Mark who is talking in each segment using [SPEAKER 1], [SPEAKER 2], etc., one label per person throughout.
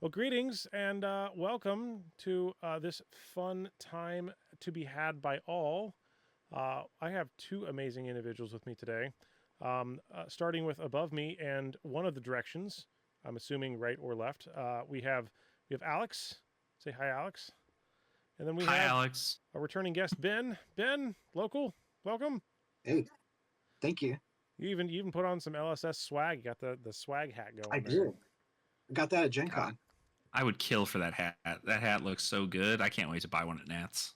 [SPEAKER 1] Well, greetings and welcome to this fun time to be had by all. I have two amazing individuals with me today. Starting with above me and one of the directions, I'm assuming right or left. We have Alex. Say hi, Alex. And then we
[SPEAKER 2] Hi,
[SPEAKER 1] have
[SPEAKER 2] Alex.
[SPEAKER 1] a returning guest, Ben. Ben, local, welcome.
[SPEAKER 3] Hey, thank you.
[SPEAKER 1] You even put on some LSS swag. You got the swag hat
[SPEAKER 3] I
[SPEAKER 1] going there.
[SPEAKER 3] did. Got that at Gen
[SPEAKER 2] God,
[SPEAKER 3] Con.
[SPEAKER 2] I would kill for that hat. That hat looks so good. I can't wait to buy one at Nats.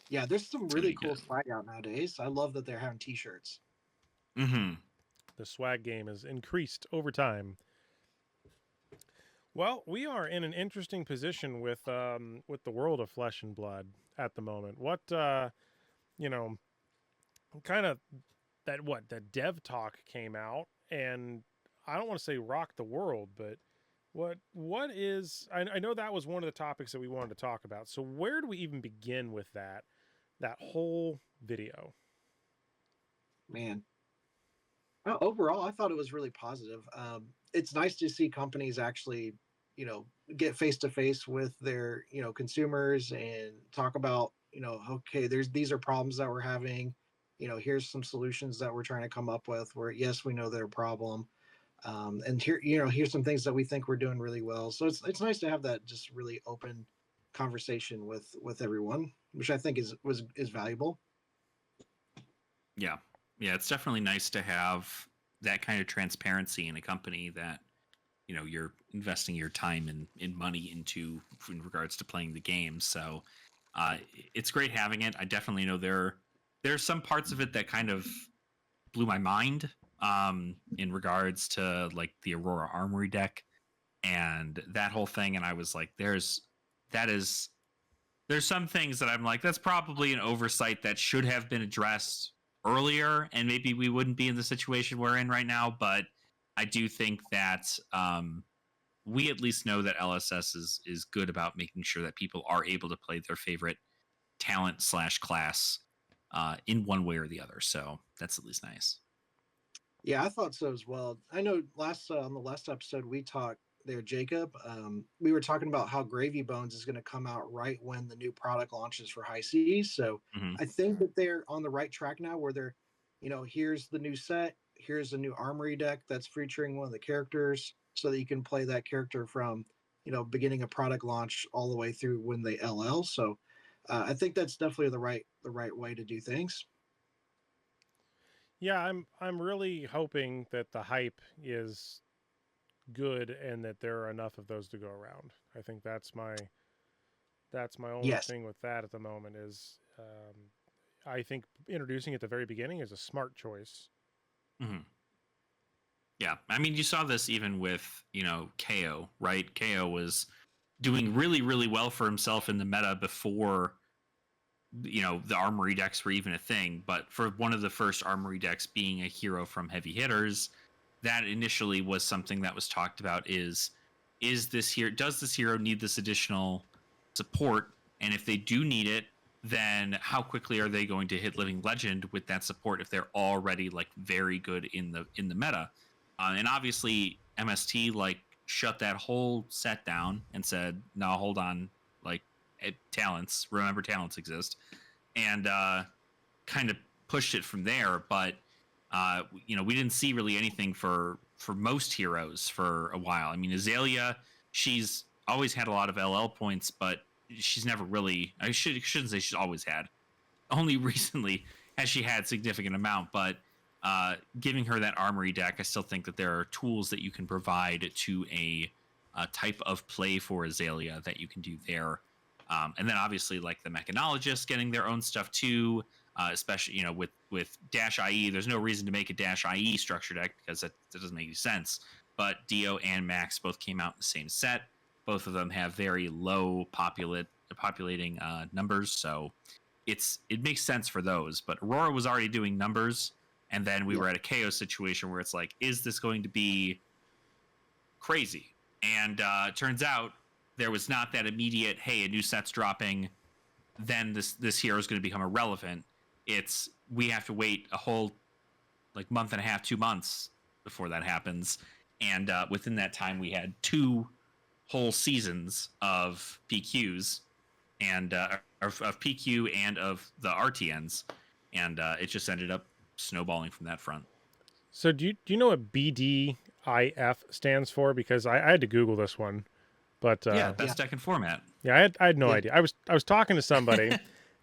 [SPEAKER 3] Yeah, there's some
[SPEAKER 2] It's gonna
[SPEAKER 3] really
[SPEAKER 2] be
[SPEAKER 3] cool
[SPEAKER 2] good.
[SPEAKER 3] swag out nowadays. I love that they're having T-shirts.
[SPEAKER 2] Mm-hmm.
[SPEAKER 1] The swag game has increased over time. Well, we are in an interesting position with the world of flesh and blood at the moment. You know, kind of that dev talk came out, and I don't want to say rocked the world, but what is I know that was one of the topics that we wanted to talk about. So where do we even begin with that whole video?
[SPEAKER 3] Man, overall, I thought it was really positive. It's nice to see companies actually, get face to face with their, consumers and talk about, okay, these are problems that we're having. Here's some solutions that we're trying to come up with. Where yes, we know they're a problem, and here's some things that we think we're doing really well. So it's nice to have that just really open conversation with everyone, which I think is valuable.
[SPEAKER 2] Yeah. Yeah, it's definitely nice to have that kind of transparency in a company that, you're investing your time and money into in regards to playing the game. So it's great having it. I definitely know there's some parts of it that kind of blew my mind in regards to like the Aurora Armory deck and that whole thing. And I was like, that is there's some things that I'm like, that's probably an oversight that should have been addressed earlier, and maybe we wouldn't be in the situation we're in right now. But I do think that we at least know that LSS is good about making sure that people are able to play their favorite talent slash class in one way or the other. So that's at least nice.
[SPEAKER 3] Yeah, I thought so as well. I know last on the last episode we talked there, Jacob. We were talking about how Gravy Bones is going to come out right when the new product launches for High Seas. So
[SPEAKER 2] Hmm.
[SPEAKER 3] I think that they're on the right track now, where they're, here's the new set, here's a new armory deck that's featuring one of the characters, so that you can play that character from, beginning of product launch all the way through when they LL. So I think that's definitely the right way to do things.
[SPEAKER 1] Yeah, I'm really hoping that the hype is good and that there are enough of those to go around. I think that's my only
[SPEAKER 3] Yes.
[SPEAKER 1] thing with that at the moment is I think introducing it at the very beginning is a smart choice.
[SPEAKER 2] Hmm. Yeah, I mean, you saw this even with KO, right? KO was doing really, really well for himself in the meta before the armory decks were even a thing. But for one of the first armory decks being a hero from heavy hitters, that initially was something that was talked about. Is this here? Does this hero need this additional support? And if they do need it, then how quickly are they going to hit living legend with that support if they're already like very good in the meta? And obviously MST like shut that whole set down and said, "No, hold on, like talents. Remember, talents exist," and kind of pushed it from there. But we didn't see really anything for most heroes for a while. I mean, Azalea, she's always had a lot of LL points, but she's never really. Shouldn't say she's always had. Only recently has she had significant amount, but giving her that armory deck, I still think that there are tools that you can provide to a type of play for Azalea that you can do there. And then obviously like the mechanologists getting their own stuff too, especially with Dash IE. There's no reason to make a Dash IE structure deck because that doesn't make any sense. But Dio and Max both came out in the same set. Both of them have very low populating numbers, so it makes sense for those. But Aurora was already doing numbers, and then we
[SPEAKER 3] Yeah.
[SPEAKER 2] were at a KO situation where it's like, is this going to be crazy? And turns out there was not that immediate, hey, a new set's dropping, then this hero is going to become irrelevant. It's we have to wait a whole like month and a half, 2 months before that happens. and within that time we had 2 whole seasons of PQs and of PQ and of the RTNs, and it just ended up snowballing from that front.
[SPEAKER 1] So do you know what BDIF stands for? Because I had to Google this one, but
[SPEAKER 2] Yeah, best deck and format.
[SPEAKER 1] yeah, I had no
[SPEAKER 3] Yeah.
[SPEAKER 1] idea. I was talking to somebody,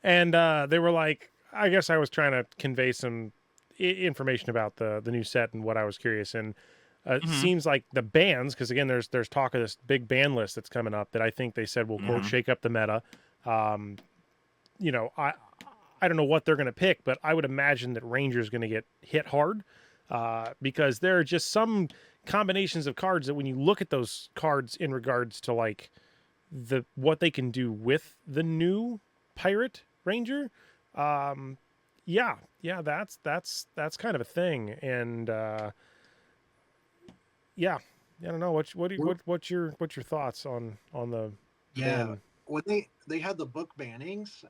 [SPEAKER 1] and they were like, I guess I was trying to convey some information about the new set and what I was curious. And it seems like the bans, because again, there's talk of this big ban list that's coming up that I think they said will quote shake up the meta. You know, I don't know what they're going to pick, but I would imagine that Ranger's going to get hit hard because there are just some combinations of cards that when you look at those cards in regards to like what they can do with the new Pirate Ranger, yeah, that's kind of a thing, and yeah, I don't know what's your thoughts on the
[SPEAKER 3] Yeah,
[SPEAKER 1] ban?
[SPEAKER 3] when they had the book bannings,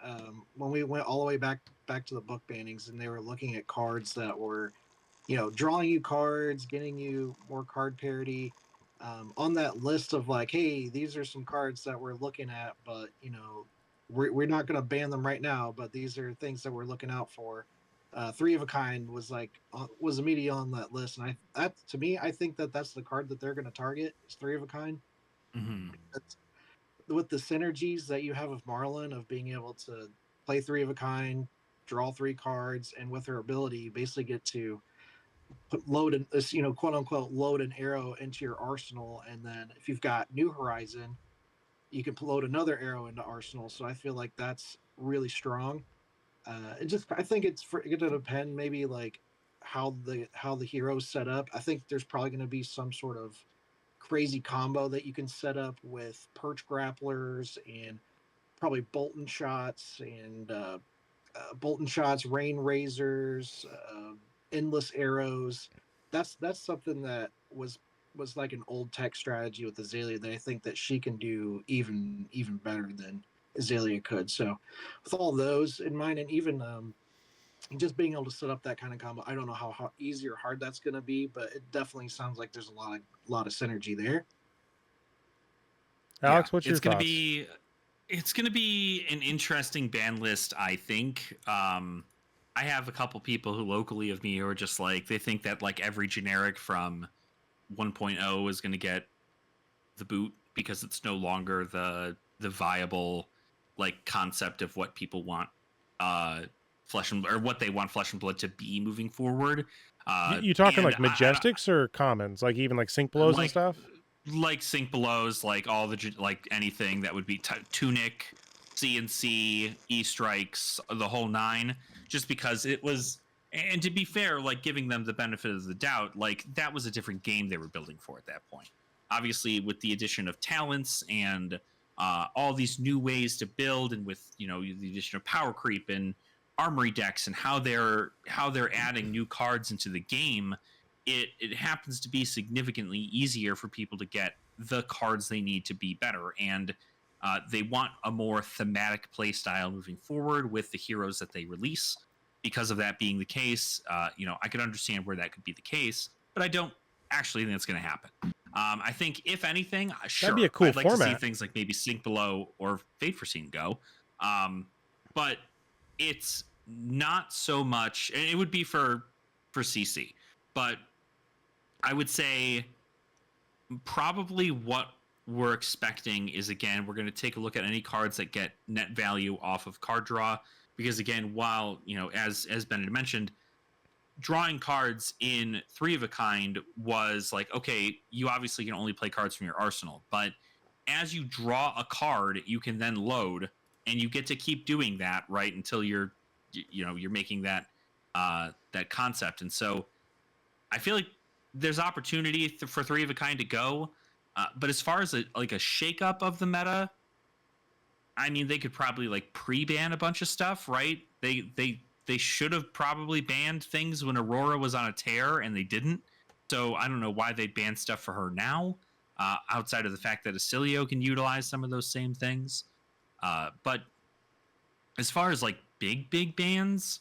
[SPEAKER 3] when we went all the way back to the book bannings, and they were looking at cards that were, drawing you cards, getting you more card parity. On that list of like, hey, these are some cards that we're looking at, but we're not going to ban them right now, but these are things that we're looking out for. Three of a Kind was was immediately on that list, and to me, I think that's the card that they're going to target is Three of a Kind. That's, with the synergies that you have with Marlin of being able to play Three of a Kind, draw 3 cards, and with her ability, you basically get to load this, quote unquote, load an arrow into your arsenal, and then if you've got New Horizon, you can load another arrow into arsenal. So I feel like that's really strong. I think it's going to depend maybe like how the heroes set up. I think there's probably going to be some sort of crazy combo that you can set up with perch grapplers and probably Bolton shots, rain razors, endless arrows. That's something that was like an old tech strategy with Azalea that I think that she can do even better than Azalea could. So with all those in mind, and even just being able to set up that kind of combo, I don't know how easy or hard that's going to be, but it definitely sounds like there's a lot of synergy there.
[SPEAKER 1] Alex, what's your
[SPEAKER 2] it's gonna
[SPEAKER 1] thoughts?
[SPEAKER 2] be it's gonna be an interesting ban list, I think. I have a couple people who locally of me who are just like they think that like every generic from 1.0 is going to get the boot because it's no longer the viable like concept of what people want flesh and or what they want flesh and blood to be moving forward.
[SPEAKER 1] You talking
[SPEAKER 2] And
[SPEAKER 1] like Majestics or commons, like even like sync blows and stuff?
[SPEAKER 2] like sync belows, like all the like anything that would be tunic, CNC, E strikes, the whole 9. Just because it was, and to be fair, like giving them the benefit of the doubt, like that was a different game they were building for at that point. Obviously, with the addition of talents and all these new ways to build, and with the addition of power creep and armory decks and how they're adding new cards into the game, it happens to be significantly easier for people to get the cards they need to be better, and they want a more thematic play style moving forward with the heroes that they release. Because of that being the case, I could understand where that could be the case, but I don't actually think it's going to happen. I think if anything, sure,
[SPEAKER 1] That'd be a cool
[SPEAKER 2] I'd like to see
[SPEAKER 1] format.
[SPEAKER 2] things like maybe Sync Below or Fate Foreseen go, but it's not so much, and it would be for CC, but I would say probably what we're expecting is, again, we're going to take a look at any cards that get net value off of card draw, because again, while as Bennett mentioned, drawing cards in Three of a Kind was like, okay, you obviously can only play cards from your arsenal, but as you draw a card, you can then load, and you get to keep doing that right until you're making that that concept. And so I feel like there's opportunity for Three of a Kind to go, but as far as a shakeup of the meta, I mean, they could probably like pre-ban a bunch of stuff, right? They should have probably banned things when Aurora was on a tear, and they didn't. So I don't know why they banned stuff for her now, outside of the fact that Acilio can utilize some of those same things. But as far as like big bans,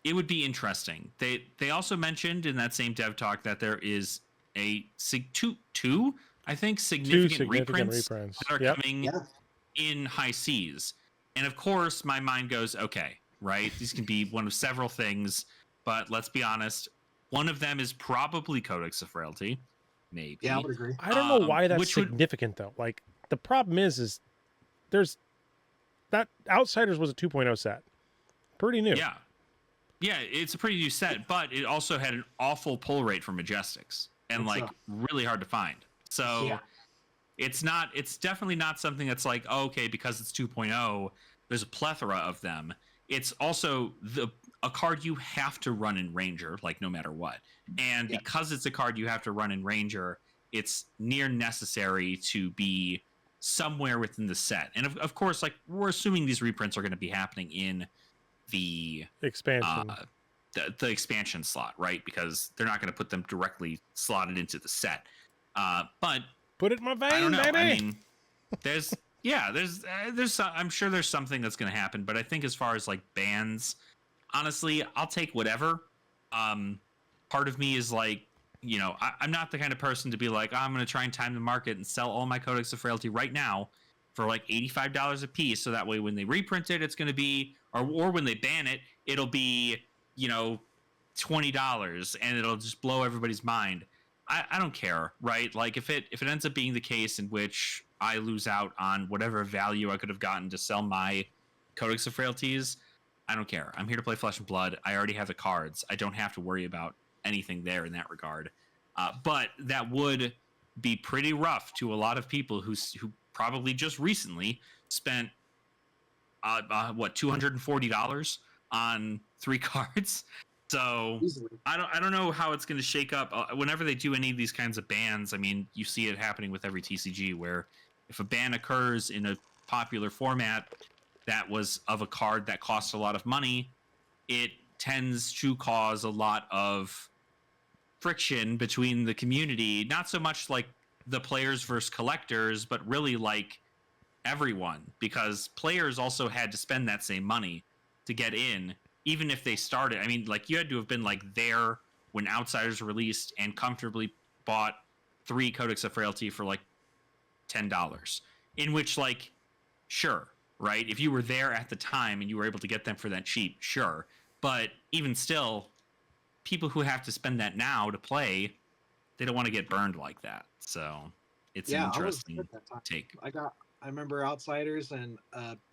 [SPEAKER 2] it would be interesting. They also mentioned in that same dev talk that there is two I think
[SPEAKER 1] Two
[SPEAKER 2] significant
[SPEAKER 1] significant
[SPEAKER 2] reprints
[SPEAKER 1] reprints.
[SPEAKER 2] that are
[SPEAKER 1] Yep.
[SPEAKER 2] coming
[SPEAKER 3] Yeah.
[SPEAKER 2] in high seas. And of course, my mind goes, okay, right? These can be one of several things, but let's be honest. One of them is probably Codex of Frailty,
[SPEAKER 3] Yeah, I
[SPEAKER 2] maybe.
[SPEAKER 3] would agree.
[SPEAKER 1] I don't know why that's
[SPEAKER 2] Which would,
[SPEAKER 1] significant though. Like the problem is there's that Outsiders was a 2.0 set. Pretty new.
[SPEAKER 2] yeah, it's a pretty new set, but it also had an awful pull rate for Majestics and
[SPEAKER 3] It's
[SPEAKER 2] like really hard to find. So
[SPEAKER 3] yeah.
[SPEAKER 2] it's definitely not something that's like, oh, okay, because it's 2.0, there's a plethora of them. It's also a card you have to run in Ranger, like no matter what. And
[SPEAKER 3] Yeah.
[SPEAKER 2] because it's a card you have to run in Ranger, it's near necessary to be somewhere within the set. And of course, like we're assuming these reprints are going to be happening in the
[SPEAKER 1] Expansion.
[SPEAKER 2] the expansion slot, right? Because they're not going to put them directly slotted into the set. But
[SPEAKER 1] Put it in my vein,
[SPEAKER 2] I don't know.
[SPEAKER 1] baby.
[SPEAKER 2] I mean, there's I'm sure there's something that's going to happen, but I think as far as like bans, honestly, I'll take whatever. Part of me is like, I'm not the kind of person to be like, oh, I'm going to try and time the market and sell all my Codex of Frailty right now for like $85 a piece, so that way when they reprint it, it's going to be, or when they ban it, it'll be $20 and it'll just blow everybody's mind. I don't care, right? Like if it ends up being the case in which I lose out on whatever value I could have gotten to sell my Codex of Frailties, I don't care. I'm here to play Flesh and Blood. I already have the cards. I don't have to worry about anything there in that regard. But that would be pretty rough to a lot of people who probably just recently spent $240 on 3 cards. So
[SPEAKER 3] Easily.
[SPEAKER 2] I don't know how it's going to shake up. Whenever they do any of these kinds of bans, I mean, you see it happening with every TCG, where if a ban occurs in a popular format that was of a card that costs a lot of money, it tends to cause a lot of friction between the community. Not so much like the players versus collectors, but really like everyone, because players also had to spend that same money to get in. Even if they started, I mean, like you had to have been like there when Outsiders released and comfortably bought 3 Codex of Frailty for like $10. In which, like, sure, right? If you were there at the time and you were able to get them for that cheap, sure. But even still, people who have to spend that now to play, they don't want to get burned like that. So it's an interesting take.
[SPEAKER 3] I remember Outsiders and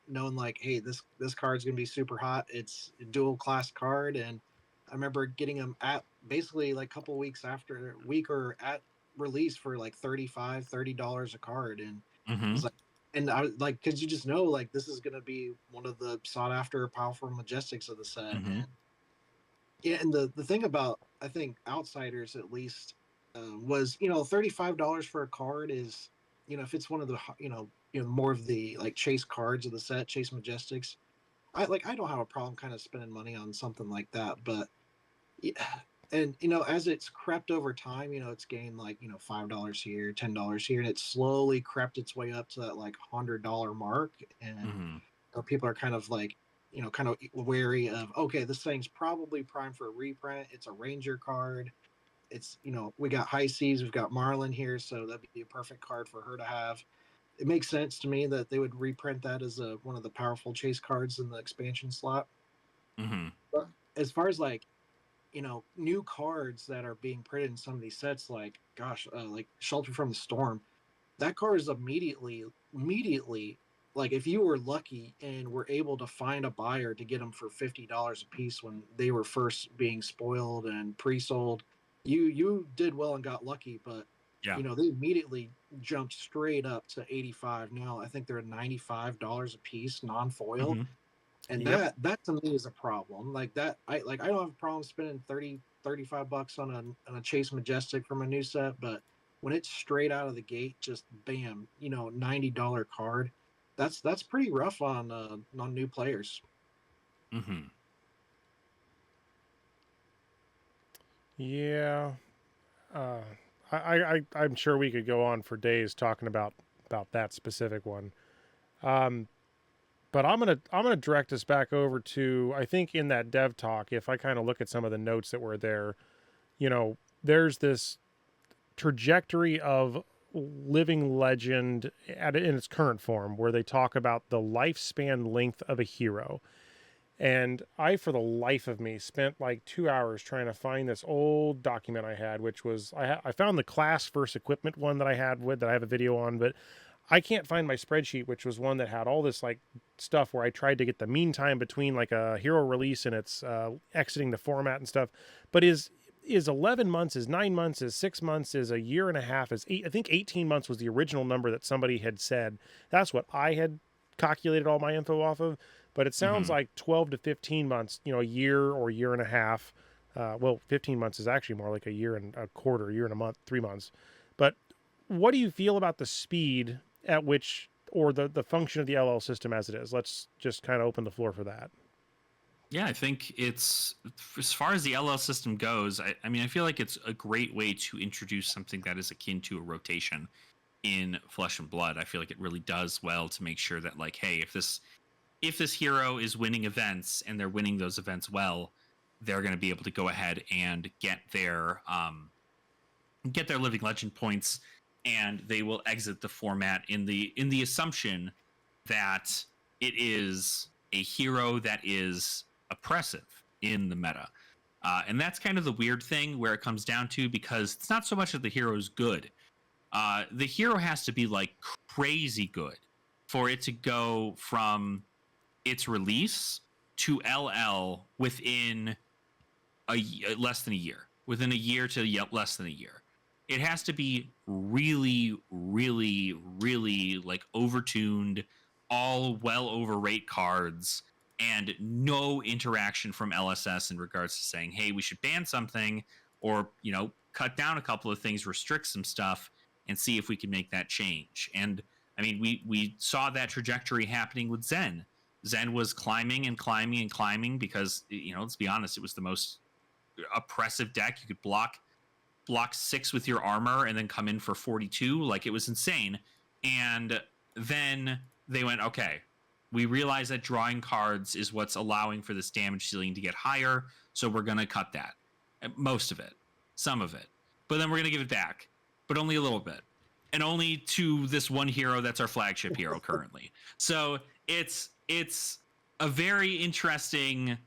[SPEAKER 3] knowing like, hey, this card's gonna be super hot. It's a dual class card, and I remember getting them at basically like a couple weeks after or at release for like $30 a card, and it was like, and I was like, because you just know like this is gonna be one of the sought after powerful Majestics of the set, and yeah, and the thing about I think Outsiders at least was $35 for a card is if it's one of the more of the like chase cards of the set, chase Majestics, I don't have a problem kind of spending money on something like that, but yeah, and as it's crept over time, it's gained like $5 here, $10 here, and it's slowly crept its way up to that like $100 mark, and so people are kind of like kind of wary of, okay, this thing's probably primed for a reprint. It's a Ranger card. It's we got High Seas, we've got Marlin here, so that'd be a perfect card for her to have. It makes sense to me that they would reprint that as one of the powerful chase cards in the expansion slot. But as far as like new cards that are being printed in some of these sets, like like Shelter from the Storm, that card is immediately like if you were lucky and were able to find a buyer to get them for $50 a piece when they were first being spoiled and pre-sold, you did well and got lucky. But
[SPEAKER 2] Yeah.
[SPEAKER 3] they immediately jumped straight up to 85. Now I think they're at $95 a piece non-foil. And that to me is a problem. Like that, I don't have a problem spending $35 on a Chase Majestic from a new set, but when it's straight out of the gate, just bam, $90 card, that's pretty rough on new players.
[SPEAKER 1] Yeah. I'm sure we could go on for days talking about that specific one. But But I'm gonna direct us back over to, I think in that dev talk, if I kind of look at some of the notes that were there, there's this trajectory of living legend in its current form where they talk about the lifespan length of a hero. And I, for the life of me, spent like 2 hours trying to find this old document I had, which was I found the class versus equipment one that I had that I have a video on, but I can't find my spreadsheet, which was one that had all this like stuff where I tried to get the mean time between like a hero release and its exiting the format and stuff. But is 11 months, is 9 months, is 6 months, is a year and a half, is I think 18 months was the original number that somebody had said. That's what I had calculated all my info off of. But it sounds like 12 to 15 months, a year or year and a half. 15 months is actually more like a year and a quarter, year and a month, 3 months. But what do you feel about the speed at which, or the function of the LL system as it is? Let's just kind of open the floor for that.
[SPEAKER 2] Yeah, I think it's, as far as the LL system goes, I mean, I feel like it's a great way to introduce something that is akin to a rotation in Flesh and Blood. I feel like it really does well to make sure that, like, hey, if this hero is winning events and they're winning those events well, they're going to be able to go ahead and get their living legend points, and they will exit the format in the assumption that it is a hero that is oppressive in the meta. And that's kind of the weird thing where it comes down to, because it's not so much that the hero is good. The hero has to be like crazy good for it to go from its release to LL within less than a year. Within a year to less than a year. It has to be really, really, really like overtuned, all well overrate cards, and no interaction from LSS in regards to saying, hey, we should ban something, or, cut down a couple of things, restrict some stuff, and see if we can make that change. And I mean, we saw that trajectory happening with Zen. Zen was climbing and climbing and climbing because, let's be honest, it was the most oppressive deck. You could block 6 with your armor and then come in for 42. Like, it was insane. And then they went, okay, we realize that drawing cards is what's allowing for this damage ceiling to get higher, so we're going to cut that. Most of it. Some of it. But then we're going to give it back. But only a little bit. And only to this one hero that's our flagship hero currently. So it's a very interesting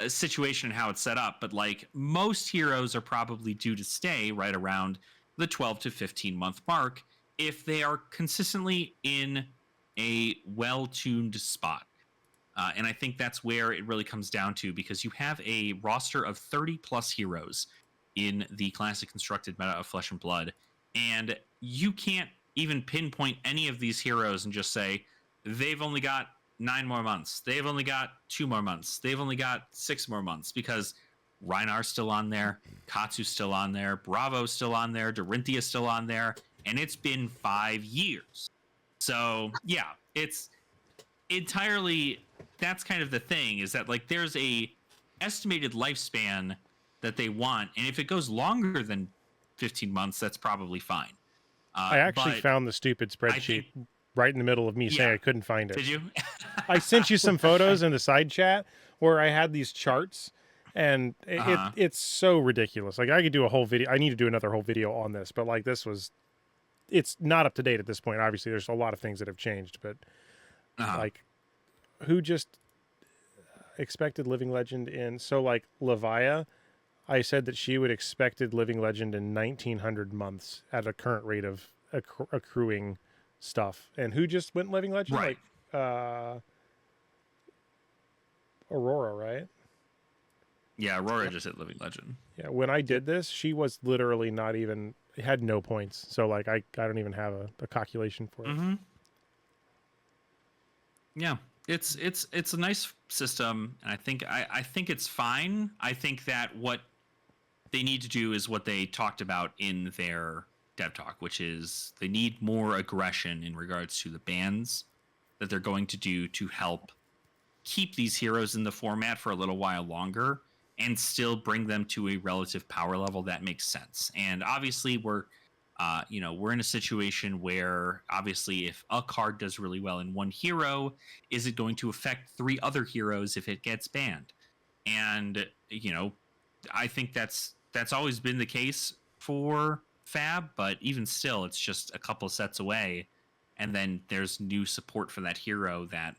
[SPEAKER 2] situation in how it's set up. But like, most heroes are probably due to stay right around the 12 to 15 month mark if they are consistently in a well-tuned spot. And I think that's where it really comes down to, because you have a roster of 30 plus heroes in the classic constructed meta of Flesh and Blood, and you can't even pinpoint any of these heroes and just say they've only got 9 more months, they've only got 2 more months, they've only got 6 more months, because Reinar's still on there, Katsu's still on there, Bravo's still on there, Dorinthia's still on there, and it's been 5 years. So yeah, it's entirely, that's kind of the thing, is that like there's a estimated lifespan that they want, and if it goes longer than 15 months, that's probably fine.
[SPEAKER 1] I actually found the stupid spreadsheet right in the middle of me saying I couldn't find it.
[SPEAKER 2] Did you?
[SPEAKER 1] I sent you some photos in the side chat where I had these charts, and it's so ridiculous. Like, I could do a whole video. I need to do another whole video on this, but like, it's not up to date at this point. Obviously, there's a lot of things that have changed, but like, who just expected Living Legend in? So like Levia, I said that she would expected Living Legend in 1900 months at a current rate of accruing stuff. And who just went Living Legend?
[SPEAKER 2] Right.
[SPEAKER 1] Like Aurora, right?
[SPEAKER 2] Yeah, Aurora just hit Living Legend.
[SPEAKER 1] Yeah, when I did this, she was literally not even, had no points. So like, I don't even have a calculation for it.
[SPEAKER 2] Mm-hmm. Yeah, it's a nice system, and I think it's fine. I think that what they need to do is what they talked about in their dev talk, which is they need more aggression in regards to the bans that they're going to do to help keep these heroes in the format for a little while longer and still bring them to a relative power level that makes sense. And obviously we're we're in a situation where obviously if a card does really well in one hero, is it going to affect 3 other heroes if it gets banned? And I think that's always been the case for Fab, but even still, it's just a couple sets away, and then there's new support for that hero that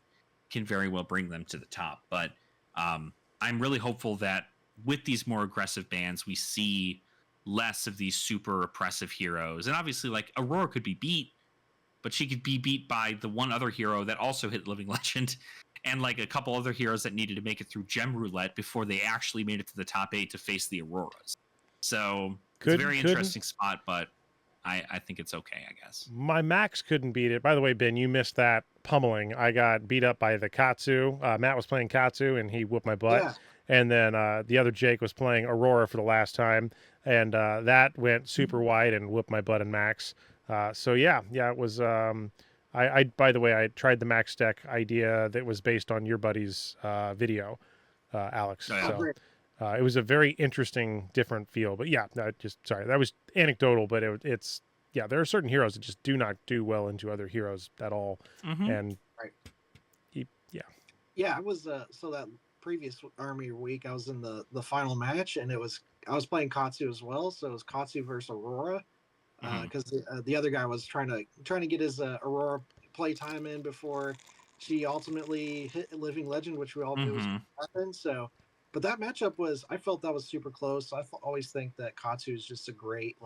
[SPEAKER 2] can very well bring them to the top. But I'm really hopeful that with these more aggressive bans, we see less of these super oppressive heroes. And obviously, like Aurora could be beat, but she could be beat by the one other hero that also hit Living Legend, and like a couple other heroes that needed to make it through Gem Roulette before they actually made it to the top 8 to face the Auroras. So it's a very interesting spot, but I think it's okay, I guess.
[SPEAKER 1] My Max couldn't beat it. By the way, Ben, you missed that pummeling. I got beat up by the Katsu. Matt was playing Katsu, and he whooped my butt.
[SPEAKER 3] Yeah.
[SPEAKER 1] And then the other Jake was playing Aurora for the last time, and that went super wide and whooped my butt and Max. So yeah, it was. I by the way, I tried the Max deck idea that was based on your buddy's video, Alex.
[SPEAKER 2] Oh, yeah.
[SPEAKER 1] So it was a very interesting, different feel. But yeah, sorry, that was anecdotal, but it's yeah, there are certain heroes that just do not do well into other heroes at all, and
[SPEAKER 3] right. Yeah, I was so that previous army week I was in the final match, and I was playing Katsu as well, so it was Katsu versus Aurora, because the other guy was trying to get his Aurora playtime in before she ultimately hit Living Legend, which we all knew was going to happen. So, but that matchup I felt that was super close. So I always think that Katsu is just a great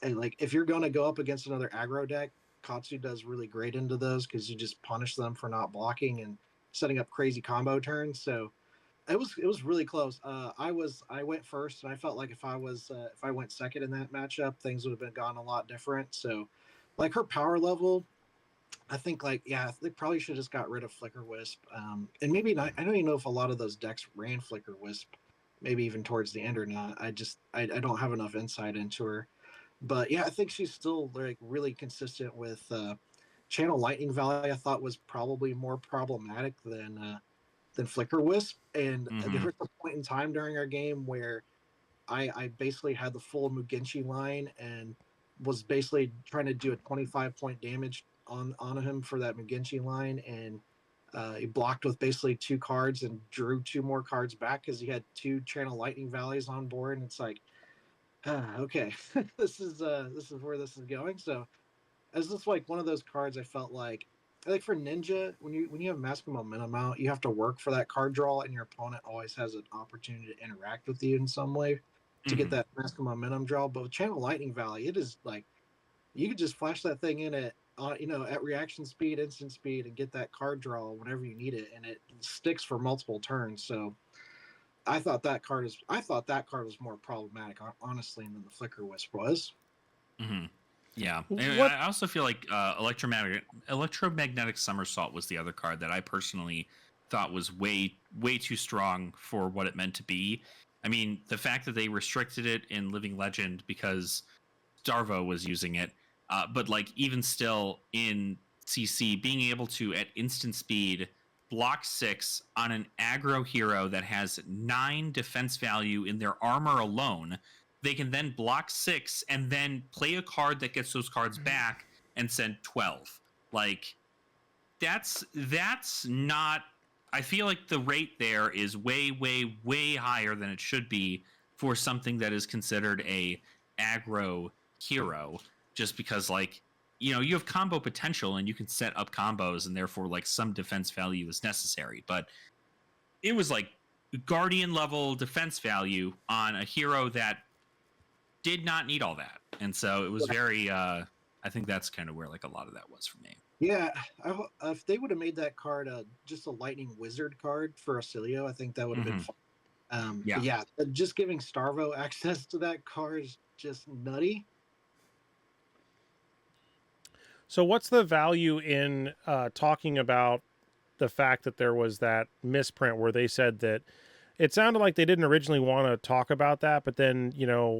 [SPEAKER 3] and if you're going to go up against another aggro deck, Katsu does really great into those because you just punish them for not blocking and setting up crazy combo turns. So it was really close. I went first, and I felt like if I went second in that matchup, things would have been gone a lot different. So, like her power level, I think they probably should have just got rid of Flicker Wisp, and maybe not. I don't even know if a lot of those decks ran Flicker Wisp, maybe even towards the end or not. I don't have enough insight into her, but yeah, I think she's still like really consistent with Channel Lightning Valley. I thought was probably more problematic than Flicker Wisp, and there was a point in time during our game where I basically had the full Mugenshi line and was basically trying to do a 25-point damage on him for that Mugenshi line, and he blocked with basically 2 cards and drew 2 more cards back because he had 2 Channel Lightning Valleys on board, and it's like, okay, this is where this is going. So as this like one of those cards, I felt like for Ninja, when you have Mask of Momentum out, you have to work for that card draw, and your opponent always has an opportunity to interact with you in some way to get that Mask of Momentum draw. But with Channel Lightning Valley, it is like you could just flash that thing in at reaction speed, instant speed, and get that card draw whenever you need it, and it sticks for multiple turns. So I thought that card was more problematic, honestly, than the Flicker Wisp was.
[SPEAKER 2] Yeah, and I also feel like electromagnetic somersault was the other card that I personally thought was way too strong for what it meant to be. I mean, the fact that they restricted it in Living Legend because Starvo was using it, but like even still in CC, being able to at instant speed block 6 on an aggro hero that has 9 defense value in their armor alone, they can then block 6 and then play a card that gets those cards back and send 12. Like that's not. I feel like the rate there is way higher than it should be for something that is considered a aggro hero, just because you have combo potential and you can set up combos and therefore like some defense value is necessary. But it was like Guardian level defense value on a hero that did not need all that. And so it was very I think that's kind of where like a lot of that was for me.
[SPEAKER 3] Yeah, if they would have made that card just a Lightning Wizard card for Auxilio, I think that would have been fun. Yeah, just giving Starvo access to that card is just nutty.
[SPEAKER 1] So what's the value in talking about the fact that there was that misprint where they said that it sounded like they didn't originally want to talk about that, but then,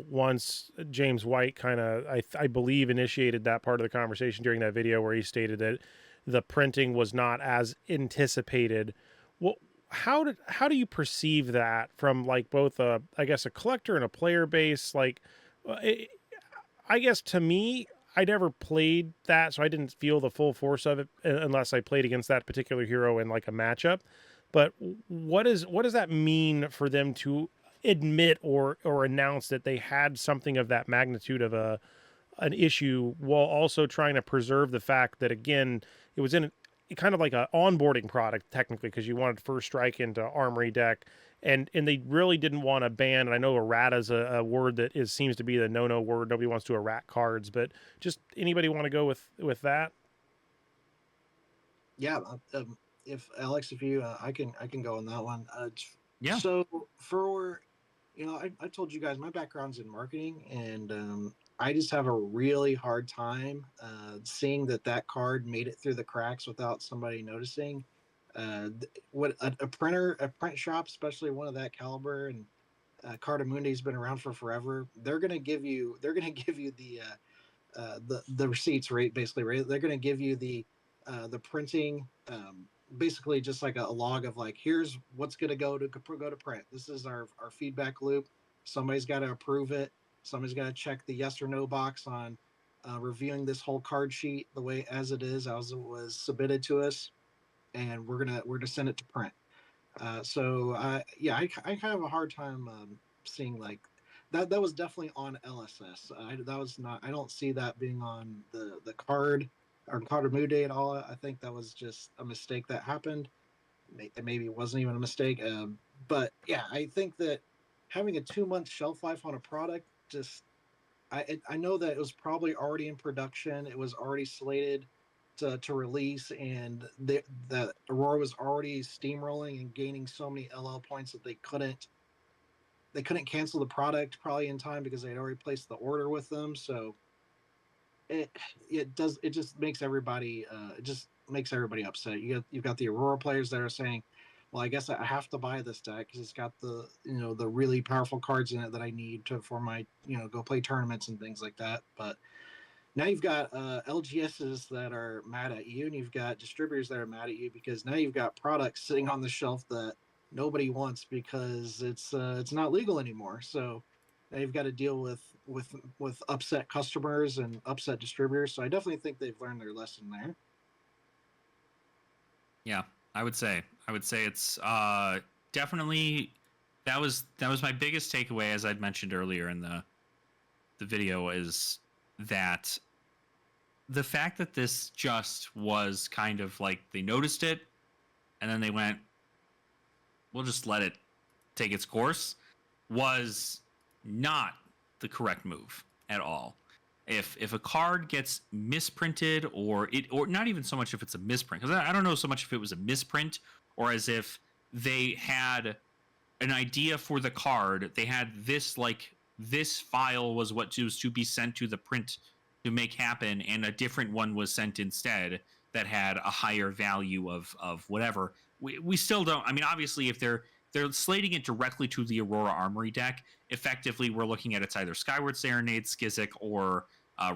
[SPEAKER 1] once James White kind of, I believe, initiated that part of the conversation during that video where he stated that the printing was not as anticipated. Well, how do you perceive that from like both a collector and a player base? Like, I guess to me, I never played that, so I didn't feel the full force of it unless I played against that particular hero in like a matchup. But what does that mean for them to admit or announce that they had something of that magnitude of an issue while also trying to preserve the fact that again it was in kind of like a onboarding product technically because you wanted first strike into armory deck and they really didn't want to ban, and I know errata is a word that is seems to be the no word. Nobody wants to errat cards, but just anybody want to go with that?
[SPEAKER 3] Yeah, if Alex, if you, I can go on that one.
[SPEAKER 2] Yeah.
[SPEAKER 3] So for, I told you guys my background's in marketing, and I just have a really hard time seeing that card made it through the cracks without somebody noticing. What a print shop, especially one of that caliber, and Cardamundi's been around for forever. They're gonna give you the receipts, right? Basically, right? They're gonna give you the printing, basically just like a log of like, here's what's gonna go to print. This is our feedback loop. Somebody's got to approve it. Somebody's got to check the yes or no box on reviewing this whole card sheet the way as it is, as it was submitted to us, and we're gonna send it to print. I kind of have a hard time seeing like that. That was definitely on LSS. That was not. I don't see that being on the card or Card Mood Day at all. I think that was just a mistake that happened. Maybe it wasn't even a mistake. But yeah, I think that having a 2 month shelf life on a product just I know that it was probably already in production. It was already slated to release, and the Aurora was already steamrolling and gaining so many LL points that they couldn't cancel the product probably in time because they had already placed the order with them. So it it just makes everybody upset. You've got the Aurora players that are saying, well, I guess I have to buy this deck because it's got the really powerful cards in it that I need to for my go play tournaments and things like that. But now you've got LGSs that are mad at you, and you've got distributors that are mad at you because now you've got products sitting on the shelf that nobody wants because it's not legal anymore. So now you've got to deal with upset customers and upset distributors. So I definitely think they've learned their lesson there.
[SPEAKER 2] Yeah, I would say it's definitely that was my biggest takeaway, as I'd mentioned earlier in the video, is that the fact that this just was kind of like they noticed it and then they went, we'll just let it take its course, was not the correct move at all. If a card gets misprinted, or not even so much if it's a misprint, because I don't know so much if it was a misprint or as if they had an idea for the card, they had this file was what was to be sent to the print to make happen, and a different one was sent instead that had a higher value of whatever. We still don't. I mean, obviously, if they're slating it directly to the Aurora Armory deck, effectively we're looking at it's either Skyward Serenade, Skizik, or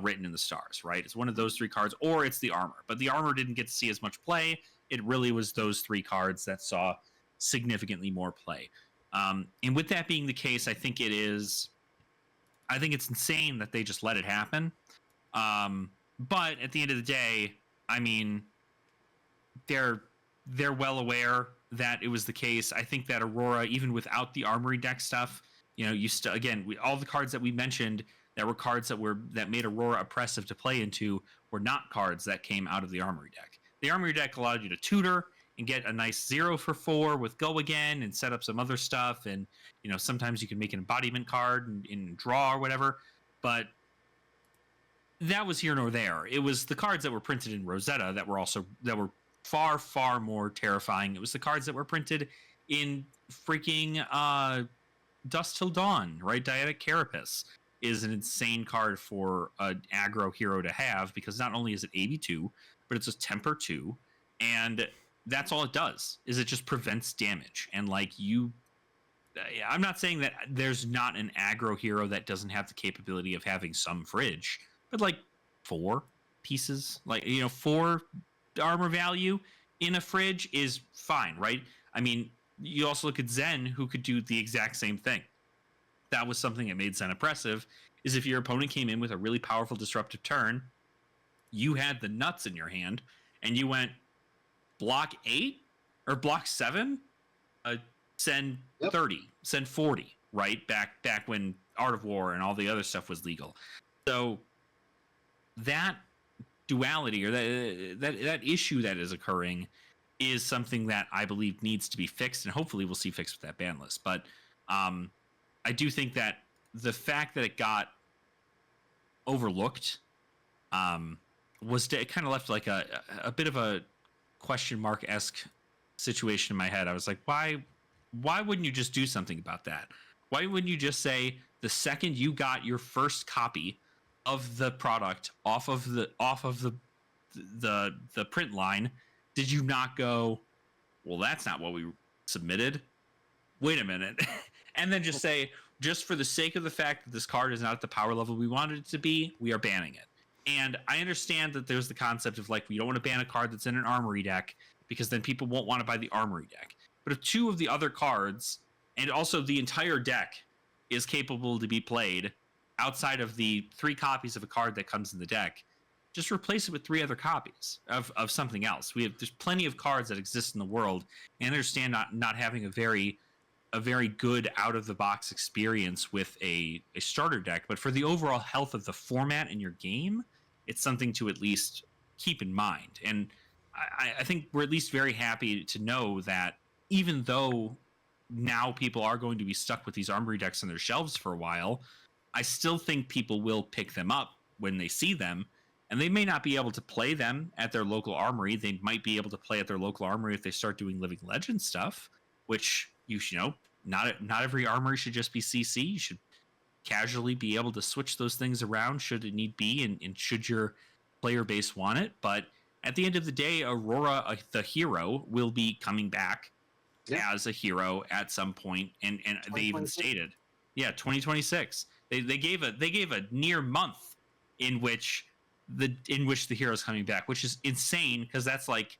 [SPEAKER 2] Written in the Stars, right? It's one of those three cards, or it's the Armor. But the Armor didn't get to see as much play. It really was those three cards that saw significantly more play. And with that being the case, I think it's insane that they just let it happen. But at the end of the day, I mean, they're well aware that it was the case. I think that Aurora, even without the Armory deck stuff, you still, again, all the cards that we mentioned that were cards that made Aurora oppressive to play into were not cards that came out of the Armory deck. The Armory deck allowed you to tutor and get a nice 0-for-4 with Go Again and set up some other stuff. And, sometimes you can make an embodiment card and draw or whatever. But that was here nor there. It was the cards that were printed in Rosetta that were far, far more terrifying. It was the cards that were printed in freaking Dust Till Dawn, right? Dietic Carapace is an insane card for an aggro hero to have, because not only is it AB2, but it's a temper 2, and that's all it does, is it just prevents damage. And I'm not saying that there's not an aggro hero that doesn't have the capability of having some fridge, but 4 pieces, 4 armor value in a fridge is fine, right? I mean, you also look at Zen, who could do the exact same thing. That was something that made Zen oppressive, is if your opponent came in with a really powerful disruptive turn, you had the nuts in your hand, and you went block 8 or block 7, send 30, send 40, right? Back when Art of War and all the other stuff was legal. So that duality, or that issue that is occurring, is something that I believe needs to be fixed, and hopefully we'll see fixed with that ban list. But I do think that the fact that it got overlooked was it kind of left like a bit of a question mark-esque situation in my head. I was like, why wouldn't you just do something about that? Why wouldn't you just say, the second you got your first copy of the product off of the print line, did you not go, well, that's not what we submitted? Wait a minute. And then just say, just for the sake of the fact that this card is not at the power level we wanted it to be, we are banning it. And I understand that there's the concept of, like, we don't want to ban a card that's in an armory deck because then people won't want to buy the armory deck. But if 2 of the other cards, and also the entire deck, is capable to be played outside of the 3 copies of a card that comes in the deck, just replace it with 3 other copies of something else. There's plenty of cards that exist in the world, and I understand not having a very good out of the box experience with a starter deck, but for the overall health of the format in your game, it's something to at least keep in mind. And I think we're at least very happy to know that even though now people are going to be stuck with these armory decks on their shelves for a while, I still think people will pick them up when they see them, and they may not be able to play them at their local armory. They might be able to play at their local armory if they start doing Living Legend stuff, which not every armory should just be CC. You should casually be able to switch those things around should it need be, and should your player base want it. But at the end of the day, Aurora, the hero, will be coming back as a hero at some point, and they even stated, 2026. They gave a near month in which the hero is coming back, which is insane, because that's like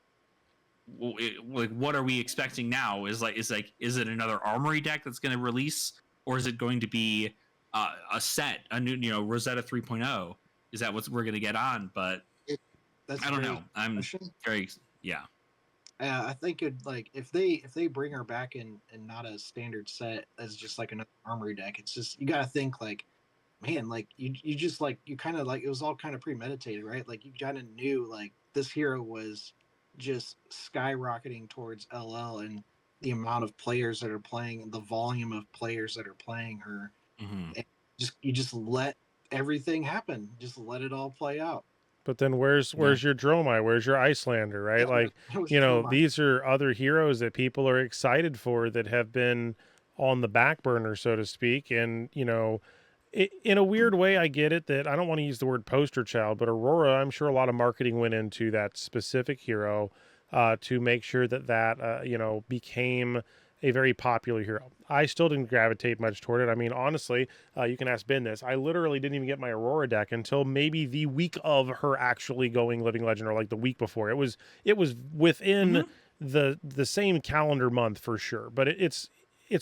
[SPEAKER 2] what are we expecting now? Is it another armory deck that's going to release, or is it going to be a set, a new Rosetta 3.0? Is that what we're going to get on? But I don't know. I'm very
[SPEAKER 3] I think if they bring her back in and not a standard set as just like another armory deck, it's just, you got to think like, man, like you just like, you kind of like, it was all kind of premeditated, right? Like you kind of knew like this hero was just skyrocketing towards LL, and the amount of players that are playing, the volume of players that are playing her, and you just let everything happen, just let it all play out.
[SPEAKER 1] But then where's your Dromai? Where's your Icelander, right? Like, these are other heroes that people are excited for that have been on the back burner, so to speak. And, in a weird way, I get it that I don't want to use the word poster child, but Aurora, I'm sure a lot of marketing went into that specific hero to make sure that became a very popular hero. I still didn't gravitate much toward it. I mean, honestly, you can ask Ben this. I literally didn't even get my Aurora deck until maybe the week of her actually going Living Legend, or like the week before. It was within the same calendar month for sure. But it's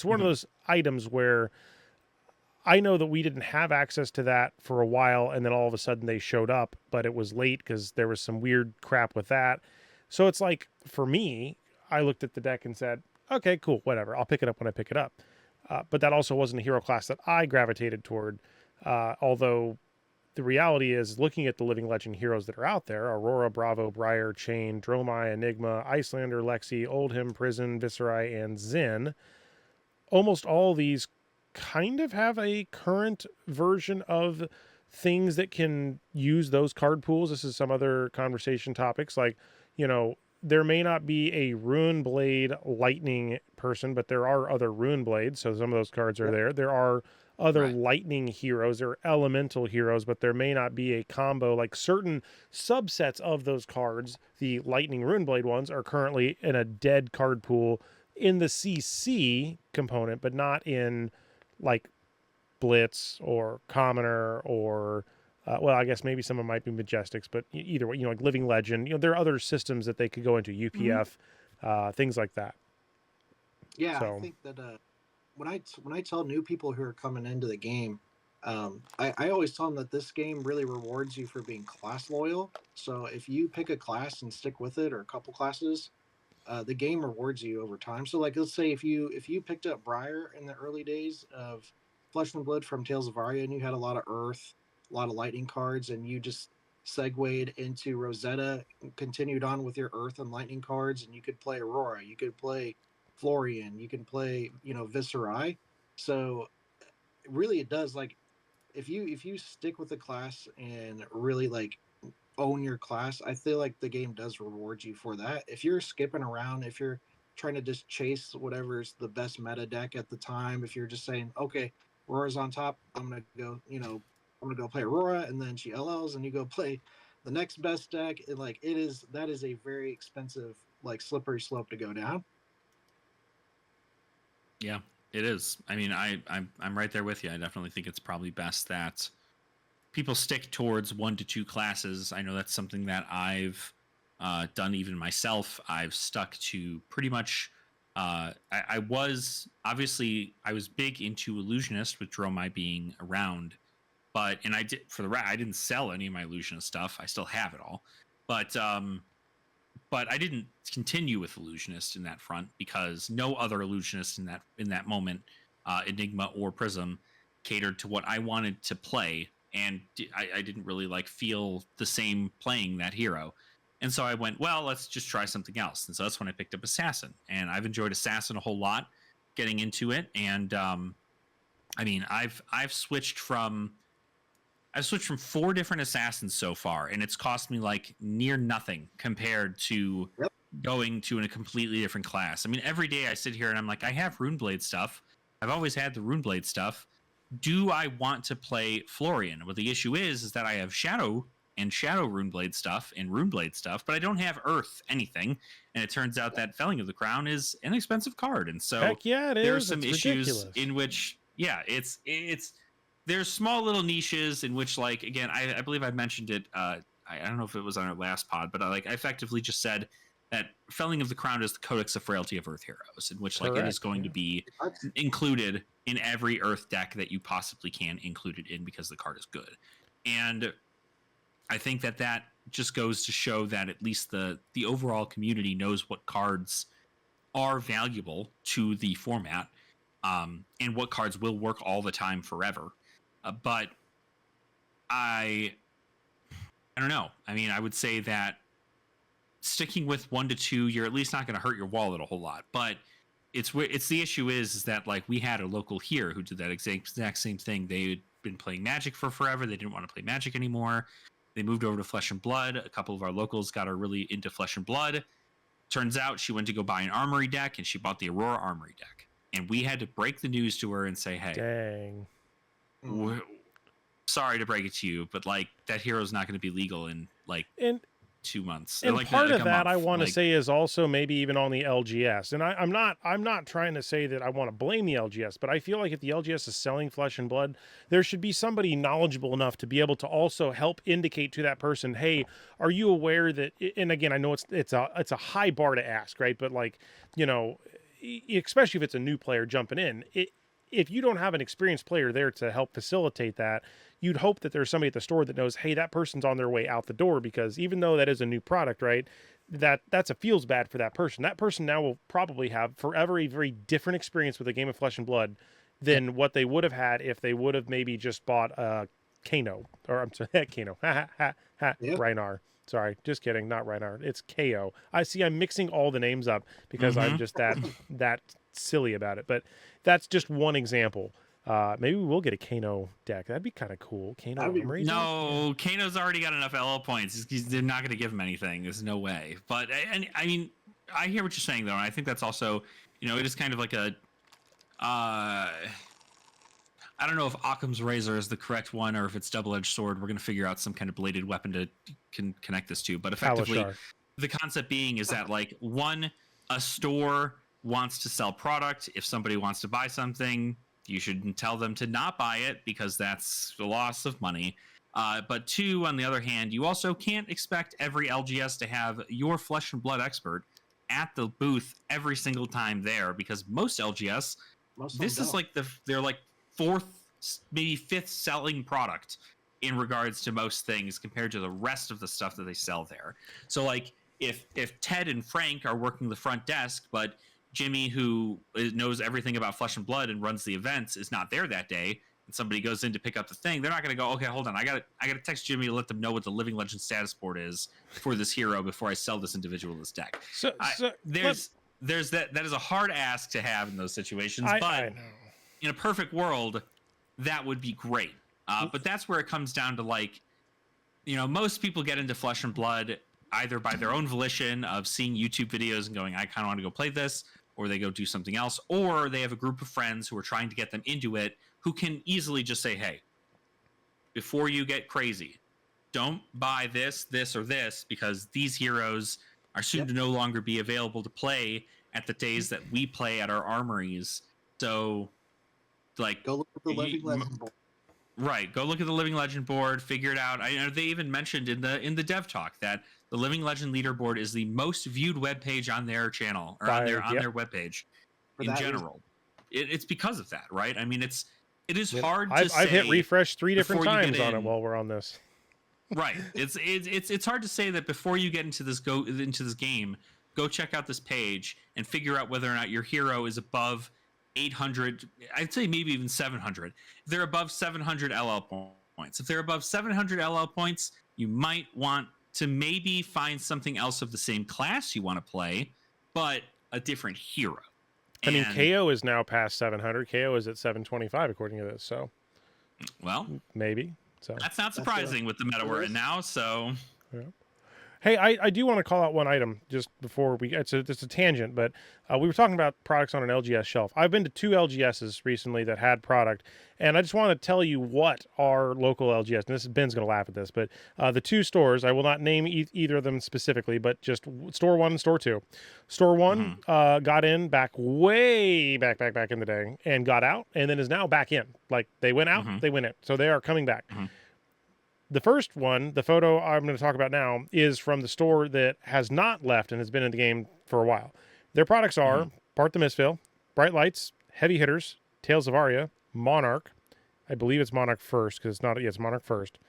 [SPEAKER 1] one of those items where I know that we didn't have access to that for a while, and then all of a sudden they showed up, but it was late because there was some weird crap with that. So it's like, for me, I looked at the deck and said, okay, cool, whatever. I'll pick it up when I pick it up. But that also wasn't a hero class that I gravitated toward. Although the reality is, looking at the Living Legend heroes that are out there, Aurora, Bravo, Briar, Chain, Dromai, Enigma, Icelander, Lexi, Oldhim, Prison, Viserai, and Zin, almost all these kind of have a current version of things that can use those card pools. This is some other conversation topics, like, there may not be a Ruin Blade Lightning person, but there are other Ruin Blades, so some of those cards are there. There are other lightning heroes or elemental heroes, but there may not be a combo. Like certain subsets of those cards, the Lightning Ruin Blade ones, are currently in a dead card pool in the CC component, but not in like Blitz or Commoner or I guess maybe some of them might be Majestics, but either way, like Living Legend, there are other systems that they could go into, UPF, things like that.
[SPEAKER 3] Yeah, so I think that when I tell new people who are coming into the game, I always tell them that this game really rewards you for being class loyal. So if you pick a class and stick with it, or a couple classes, the game rewards you over time. So like, let's say if you picked up Briar in the early days of Flesh and Blood from Tales of Aria, and you had a lot of Earth, a lot of Lightning cards, and you just segued into Rosetta, continued on with your Earth and Lightning cards, and you could play Aurora, you could play Florian, you can play, Viserai. So really, it does, like, if you stick with the class and really like own your class, I feel like the game does reward you for that. If you're skipping around, if you're trying to just chase whatever's the best meta deck at the time, if you're just saying, okay, Aurora's on top, I'm gonna go play Aurora, and then she LLs, and you go play the next best deck. And like, that is a very expensive, like, slippery slope to go down.
[SPEAKER 2] Yeah, it is. I mean, I'm right there with you. I definitely think it's probably best that people stick towards 1 to 2 classes. I know that's something that I've done even myself. I've stuck to pretty much. I was big into Illusionist with Dromai being around, and I did I didn't sell any of my Illusionist stuff. I still have it all, but I didn't continue with Illusionist in that front because no other Illusionist in that moment, Enigma or Prism, catered to what I wanted to play, and I didn't really like feel the same playing that hero. And so I went, well, let's just try something else. And so that's when I picked up Assassin, and I've enjoyed Assassin a whole lot, getting into it. And I mean, I've switched from 4 different Assassins so far, and it's cost me like near nothing compared to going to a completely different class. I mean, every day I sit here and I'm like, I have Runeblade stuff. I've always had the Runeblade stuff. Do I want to play Florian? Well, the issue is that I have Shadow Runeblade stuff and Runeblade stuff, but I don't have Earth anything. And it turns out that Felling of the Crown is an expensive card. And so
[SPEAKER 1] Heck yeah,
[SPEAKER 2] there are
[SPEAKER 1] is.
[SPEAKER 2] some
[SPEAKER 1] It's
[SPEAKER 2] issues
[SPEAKER 1] ridiculous.
[SPEAKER 2] in which, it's there's small little niches in which, like, again, I believe I mentioned it. I don't know if it was on our last pod, but I effectively just said that Felling of the Crown is the Codex of Frailty of Earth Heroes, in which, like, it is going to be included in every Earth deck that you possibly can include it in, because the card is good. And I think that just goes to show that at least the overall community knows what cards are valuable to the format, and what cards will work all the time forever. But I don't know. I mean, I would say that sticking with 1 to 2, you're at least not going to hurt your wallet a whole lot. But it's the issue is that, like, we had a local here who did that exact same thing. They had been playing Magic for forever. They didn't want to play Magic anymore. They moved over to Flesh and Blood. A couple of our locals got her really into Flesh and Blood. Turns out she went to go buy an Armory deck, and she bought the Aurora Armory deck. And we had to break the news to her and say, hey,
[SPEAKER 1] Dang.
[SPEAKER 2] Sorry to break it to you, but, like, that hero's not going to be legal in, like,
[SPEAKER 1] And
[SPEAKER 2] 2 months.
[SPEAKER 1] And
[SPEAKER 2] like,
[SPEAKER 1] part
[SPEAKER 2] like
[SPEAKER 1] of
[SPEAKER 2] a
[SPEAKER 1] that,
[SPEAKER 2] month.
[SPEAKER 1] I want to
[SPEAKER 2] Like,
[SPEAKER 1] say, is also maybe even on the LGS. And I'm not trying to say that I want to blame the LGS, but I feel like if the LGS is selling Flesh and Blood, there should be somebody knowledgeable enough to be able to also help indicate to that person, hey, are you aware that? And again, I know it's a high bar to ask, right? But, like, especially if it's a new player jumping in, if you don't have an experienced player there to help facilitate that, you'd hope that there's somebody at the store that knows, hey, that person's on their way out the door, because even though that is a new product, right, that's a feels bad for that person. That person now will probably have forever a very different experience with a game of Flesh and Blood than what they would have had if they would have maybe just bought Kano, or I'm sorry, Kano, Rhinar. Sorry, just kidding, not Rhinar. It's KO. I see. I'm mixing all the names up because I'm just that silly about it. But that's just one example. Maybe we will get a Kano deck. That'd be kind of cool. Kano Armory deck?
[SPEAKER 2] no, Kano's already got enough LL points. They're not going to give him anything. There's no way. But I mean, I hear what you're saying, though, and I think that's also, it is kind of like a. I don't know if Occam's razor is the correct one, or if it's double-edged sword. We're going to figure out some kind of bladed weapon to connect this to. But effectively, the concept being is that, like, a store wants to sell product. If somebody wants to buy something, you shouldn't tell them to not buy it, because that's a loss of money. But 2, on the other hand, you also can't expect every LGS to have your Flesh and Blood expert at the booth every single time there, because most LGS, this is like they're like 4th maybe fifth selling product in regards to most things compared to the rest of the stuff that they sell there. So like if Ted and Frank are working the front desk, but Jimmy, who knows everything about Flesh and Blood and runs the events, is not there that day, and somebody goes in to pick up the thing, they're not going to go, okay, hold on, I got to text Jimmy to let them know what the Living Legend status board is for this hero before I sell this individual this deck. There's that is a hard ask to have in those situations, but in a perfect world, that would be great. But that's where it comes down to, like, most people get into Flesh and Blood either by their own volition of seeing YouTube videos and going, I kind of want to go play this, or they go do something else, or they have a group of friends who are trying to get them into it, who can easily just say, hey, before you get crazy, don't buy this, or this, because these heroes are soon to no longer be available to play at the days that we play at our armories. So, like,
[SPEAKER 3] go look at the Living Legend board.
[SPEAKER 2] Right, go look at the Living Legend board, figure it out. I know they even mentioned in the dev talk that the Living Legend leaderboard is the most viewed webpage on their channel, or on their webpage in general. It's because of that, right? I mean, it is hard to say.
[SPEAKER 1] I've hit refresh 3 different times on it while we're on this.
[SPEAKER 2] Right, it's hard to say that before you get into this game, go check out this page and figure out whether or not your hero is above 800, I'd say maybe even 700. If they're above 700 LL points. If they're above 700 LL points, you might want to maybe find something else of the same class you want to play, but a different hero.
[SPEAKER 1] I mean, KO is now past 700. KO is at 725 according to this, so.
[SPEAKER 2] Well,
[SPEAKER 1] maybe. So
[SPEAKER 2] that's not surprising with the meta we're in now, so.
[SPEAKER 1] Yeah. Hey, I do want to call out one item just before it's a tangent, but we were talking about products on an LGS shelf. I've been to 2 LGSs recently that had product, and I just want to tell you what our local LGS, and Ben's going to laugh at this, but the 2 stores, I will not name either of them specifically, but just store 1 and store 2. Store 1 got in way back in the day and got out, and then is now back in. Like, they went out, they went in. So they are coming back. The first one, the photo I'm going to talk about now, is from the store that has not left and has been in the game for a while. Their products are Part the Mistvale, Bright Lights, Heavy Hitters, Tales of Aria, Monarch. I believe it's Monarch first because it's not. Yeah, it's Monarch first.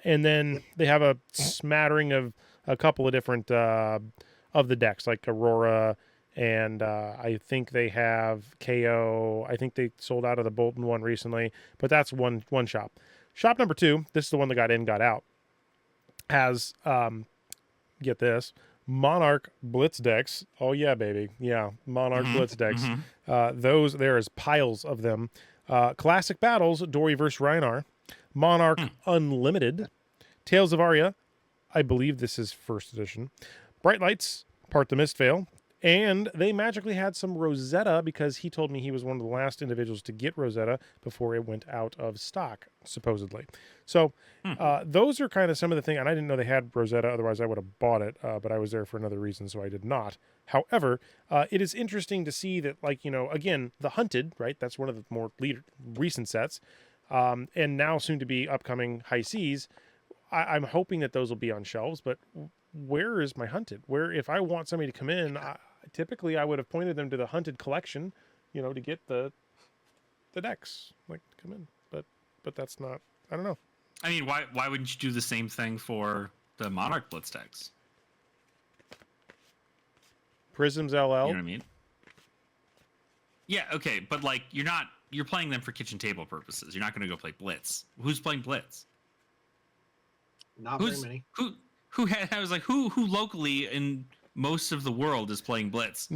[SPEAKER 1] And then they have a smattering of a couple of different of the decks, like Aurora, and I think they have KO. I think they sold out of the Bolton one recently, but that's one shop. Shop number 2, this is the one that got in, got out, has, get this, Monarch Blitz decks. Oh, yeah, baby. Yeah, Monarch Blitz decks. There is piles of them. Classic Battles, Dory vs. Rhinar. Monarch Unlimited. Tales of Aria. I believe this is first edition. Bright Lights, Part the Mistvale. And they magically had some Rosetta because he told me he was one of the last individuals to get Rosetta before it went out of stock, supposedly. So those are kind of some of the things. And I didn't know they had Rosetta, otherwise I would have bought it. But I was there for another reason, so I did not. However, it is interesting to see that, like, again, the Hunted, right? That's one of the more recent sets. And now soon to be upcoming High Seas. I'm hoping that those will be on shelves, but where is my Hunted? Where, if I want somebody to come in, typically I would have pointed them to the Hunted collection, to get the decks, like, to come in. But that's not, I don't know.
[SPEAKER 2] I mean, why wouldn't you do the same thing for the Monarch Blitz decks?
[SPEAKER 1] Prisms LL.
[SPEAKER 2] You know what I mean? Yeah, okay, but like you're playing them for kitchen table purposes. You're not going to go play Blitz. Who's playing Blitz?
[SPEAKER 3] Not very many.
[SPEAKER 2] Who locally in most of the world is playing Blitz?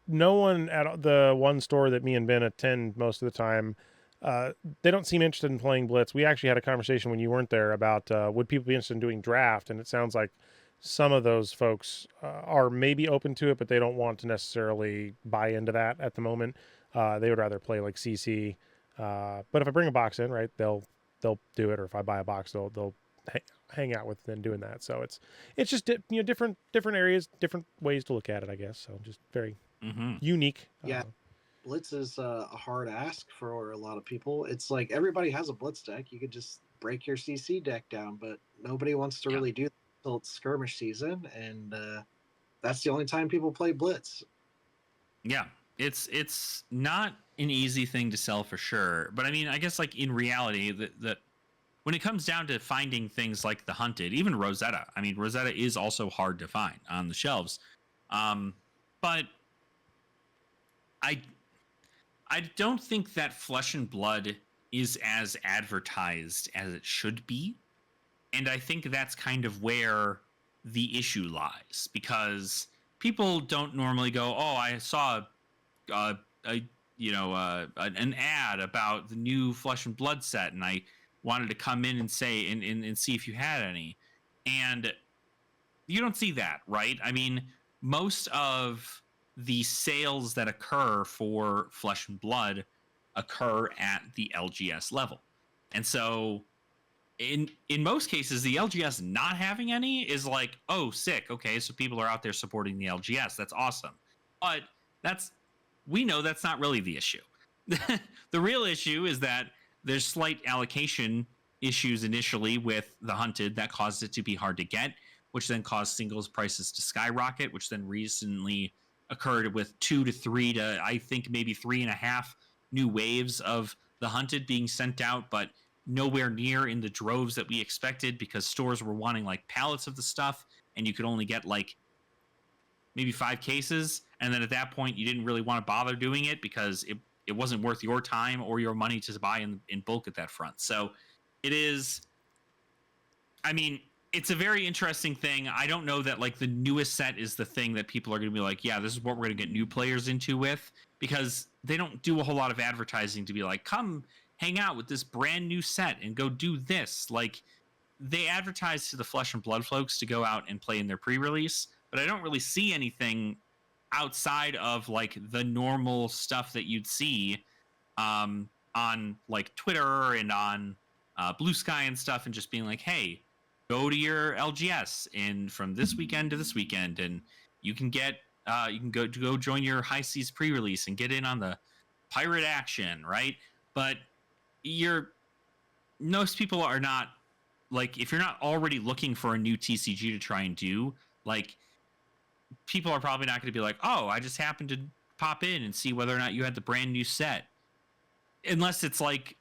[SPEAKER 1] No one at the one store that me and Ben attend most of the time. They don't seem interested in playing Blitz. We actually had a conversation when you weren't there about would people be interested in doing draft, and it sounds like some of those folks are maybe open to it, but they don't want to necessarily buy into that at the moment. They would rather play like CC. But if I bring a box in, right, they'll do it, or if I buy a box, they'll hang out with them doing that. So it's just different areas, different ways to look at it, I guess. So just very unique.
[SPEAKER 3] Yeah. Blitz is a hard ask for a lot of people. It's like everybody has a Blitz deck. You could just break your CC deck down, but nobody wants to really do that until it's skirmish season, and that's the only time people play Blitz.
[SPEAKER 2] Yeah, it's not an easy thing to sell for sure. But I mean, I guess like in reality, that when it comes down to finding things like the hunted, even Rosetta, I mean, Rosetta is also hard to find on the shelves. But I I don't think that Flesh and Blood is as advertised as it should be. And I think that's kind of where the issue lies, because people don't normally go, "Oh, I saw a an ad about the new Flesh and Blood set, and I wanted to come in and say and see if you had any." And you don't see that, right? I mean, most of the sales that occur for Flesh and Blood occur at the LGS level. And so in most cases, the LGS not having any is like, oh, sick. Okay, so people are out there supporting the LGS. That's awesome. But we know that's not really the issue. The real issue is that there's slight allocation issues initially with the hunted that caused it to be hard to get, which then caused singles prices to skyrocket, which then recently occurred with 2 to 3 to I think maybe 3.5 new waves of the hunted being sent out, but nowhere near in the droves that we expected, because stores were wanting like pallets of the stuff and you could only get like maybe 5 cases. And then at that point, you didn't really want to bother doing it because it wasn't worth your time or your money to buy in bulk at that front. So it is, I mean, it's a very interesting thing. I don't know that like the newest set is the thing that people are going to be like, yeah, this is what we're going to get new players into with, because they don't do a whole lot of advertising to be like, come hang out with this brand new set and go do this. Like, they advertise to the Flesh and Blood folks to go out and play in their pre-release, but I don't really see anything outside of like the normal stuff that you'd see on like Twitter and on Blue Sky and stuff, and just being like, hey, go to your LGS and from this weekend to this weekend, and you can get you can go join your High Seas pre-release and get in on the pirate action, right? But most people are not, like, if you're not already looking for a new TCG to try and do, like, people are probably not going to be like, oh, I just happened to pop in and see whether or not you had the brand new set, unless it's like,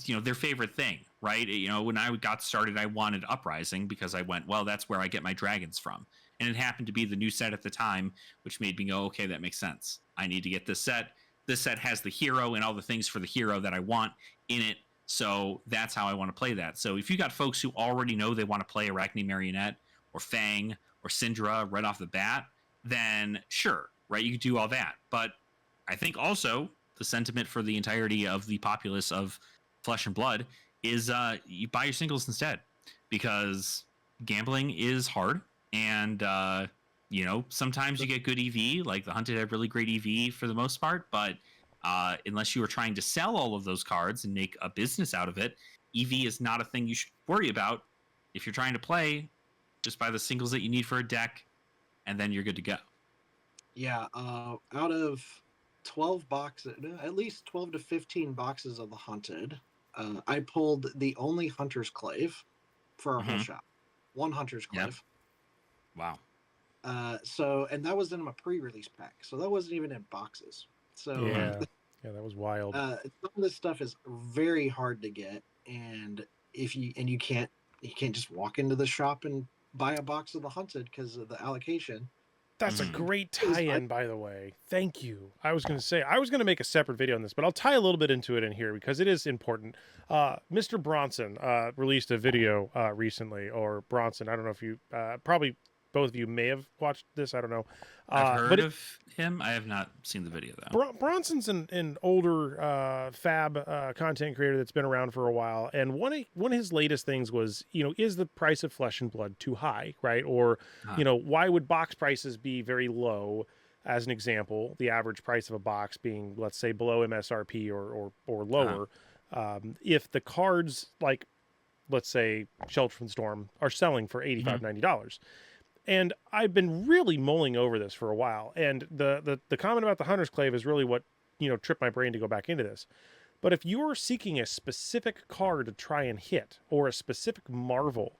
[SPEAKER 2] you know, their favorite thing, right? You know, when I got started, I wanted Uprising because I went, well, that's where I get my dragons from, and it happened to be the new set at the time, which made me go, okay, that makes sense. I need to get this set. This set has the hero and all the things for the hero that I want in it, so that's how I want to play that. So if you got folks who already know they want to play Arachne Marionette or Fang or Syndra right off the bat, then sure, right, you could do all that. But I think also the sentiment for the entirety of the populace of Flesh and Blood is you buy your singles instead, because gambling is hard, and you know, sometimes you get good EV, like the hunted have really great EV for the most part, but unless you are trying to sell all of those cards and make a business out of it, EV is not a thing you should worry about. If you're trying to play, just buy the singles that you need for a deck, and then you're good to go.
[SPEAKER 3] Yeah, out of 12 boxes, at least 12 to 15 boxes of the hunted, I pulled the only Hunter's Clave for our whole shop. One Hunter's Clave.
[SPEAKER 2] Yep. Wow.
[SPEAKER 3] So, and that was in my pre-release pack, so that wasn't even in boxes. So
[SPEAKER 1] yeah, that was wild.
[SPEAKER 3] Some of this stuff is very hard to get, and you can't just walk into the shop and buy a box of the hunted because of the allocation.
[SPEAKER 1] That's a great tie-in, by the way. Thank you. I was going to say, I was going to make a separate video on this, but I'll tie a little bit into it in here because it is important. Mr. Bronson released a video recently, or Bronson, I don't know if you, probably both of you may have watched this, I don't know.
[SPEAKER 2] I've heard of him. I have not seen the video, though.
[SPEAKER 1] Bronson's an older fab content creator that's been around for a while, and one of his latest things was, you know, is the price of Flesh and Blood too high, right? Or, you know, why would box prices be very low? As an example, the average price of a box being, let's say, below MSRP or lower. If the cards, like, let's say, Shelter from the Storm, are selling for $85, $90. And I've been really mulling over this for a while. And the comment about the Hunter's Clave is really what, you know, tripped my brain to go back into this. But if you're seeking a specific card to try and hit, or a specific Marvel,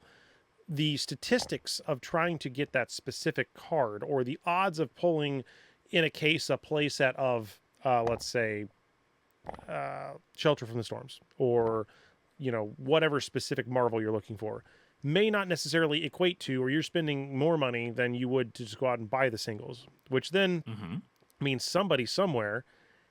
[SPEAKER 1] the statistics of trying to get that specific card, or the odds of pulling, in a case, a playset of, let's say, Shelter from the Storms or whatever specific Marvel you're looking for may not necessarily equate to, or you're spending more money than you would to just go out and buy the singles, which then means somebody somewhere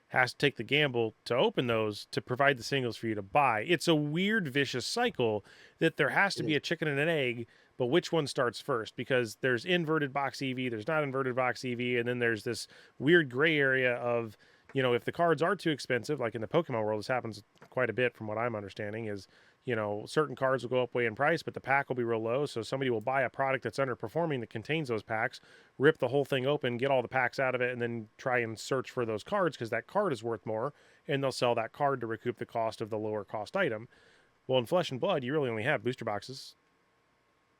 [SPEAKER 1] has to take the gamble to open those to provide the singles for you to buy. It's a weird, vicious cycle that there has to be a chicken and an egg, but which one starts first? Because there's inverted box EV, there's not inverted box EV, and then there's this weird gray area of, if the cards are too expensive, like in the Pokemon world, this happens quite a bit from what I'm understanding, is, certain cards will go up way in price, but the pack will be real low. So somebody will buy a product that's underperforming that contains those packs, rip the whole thing open, get all the packs out of it, and then try and search for those cards because that card is worth more, and they'll sell that card to recoup the cost of the lower cost item. Well, in Flesh and Blood, you really only have booster boxes.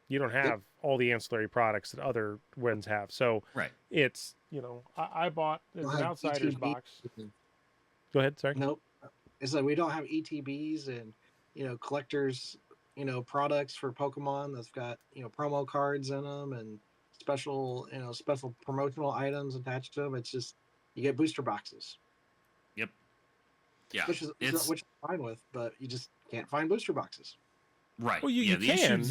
[SPEAKER 1] You don't have all the ancillary products that other wins have. So it's, I bought an Outsiders box. Go ahead, sorry.
[SPEAKER 3] Nope. It's like we don't have ETBs and, collectors, products for Pokemon that's got, promo cards in them and special promotional items attached to them. It's just, you get booster boxes.
[SPEAKER 2] Yep. Yeah.
[SPEAKER 3] Which I'm fine with, but you just can't find booster boxes.
[SPEAKER 2] Right.
[SPEAKER 1] Well, you can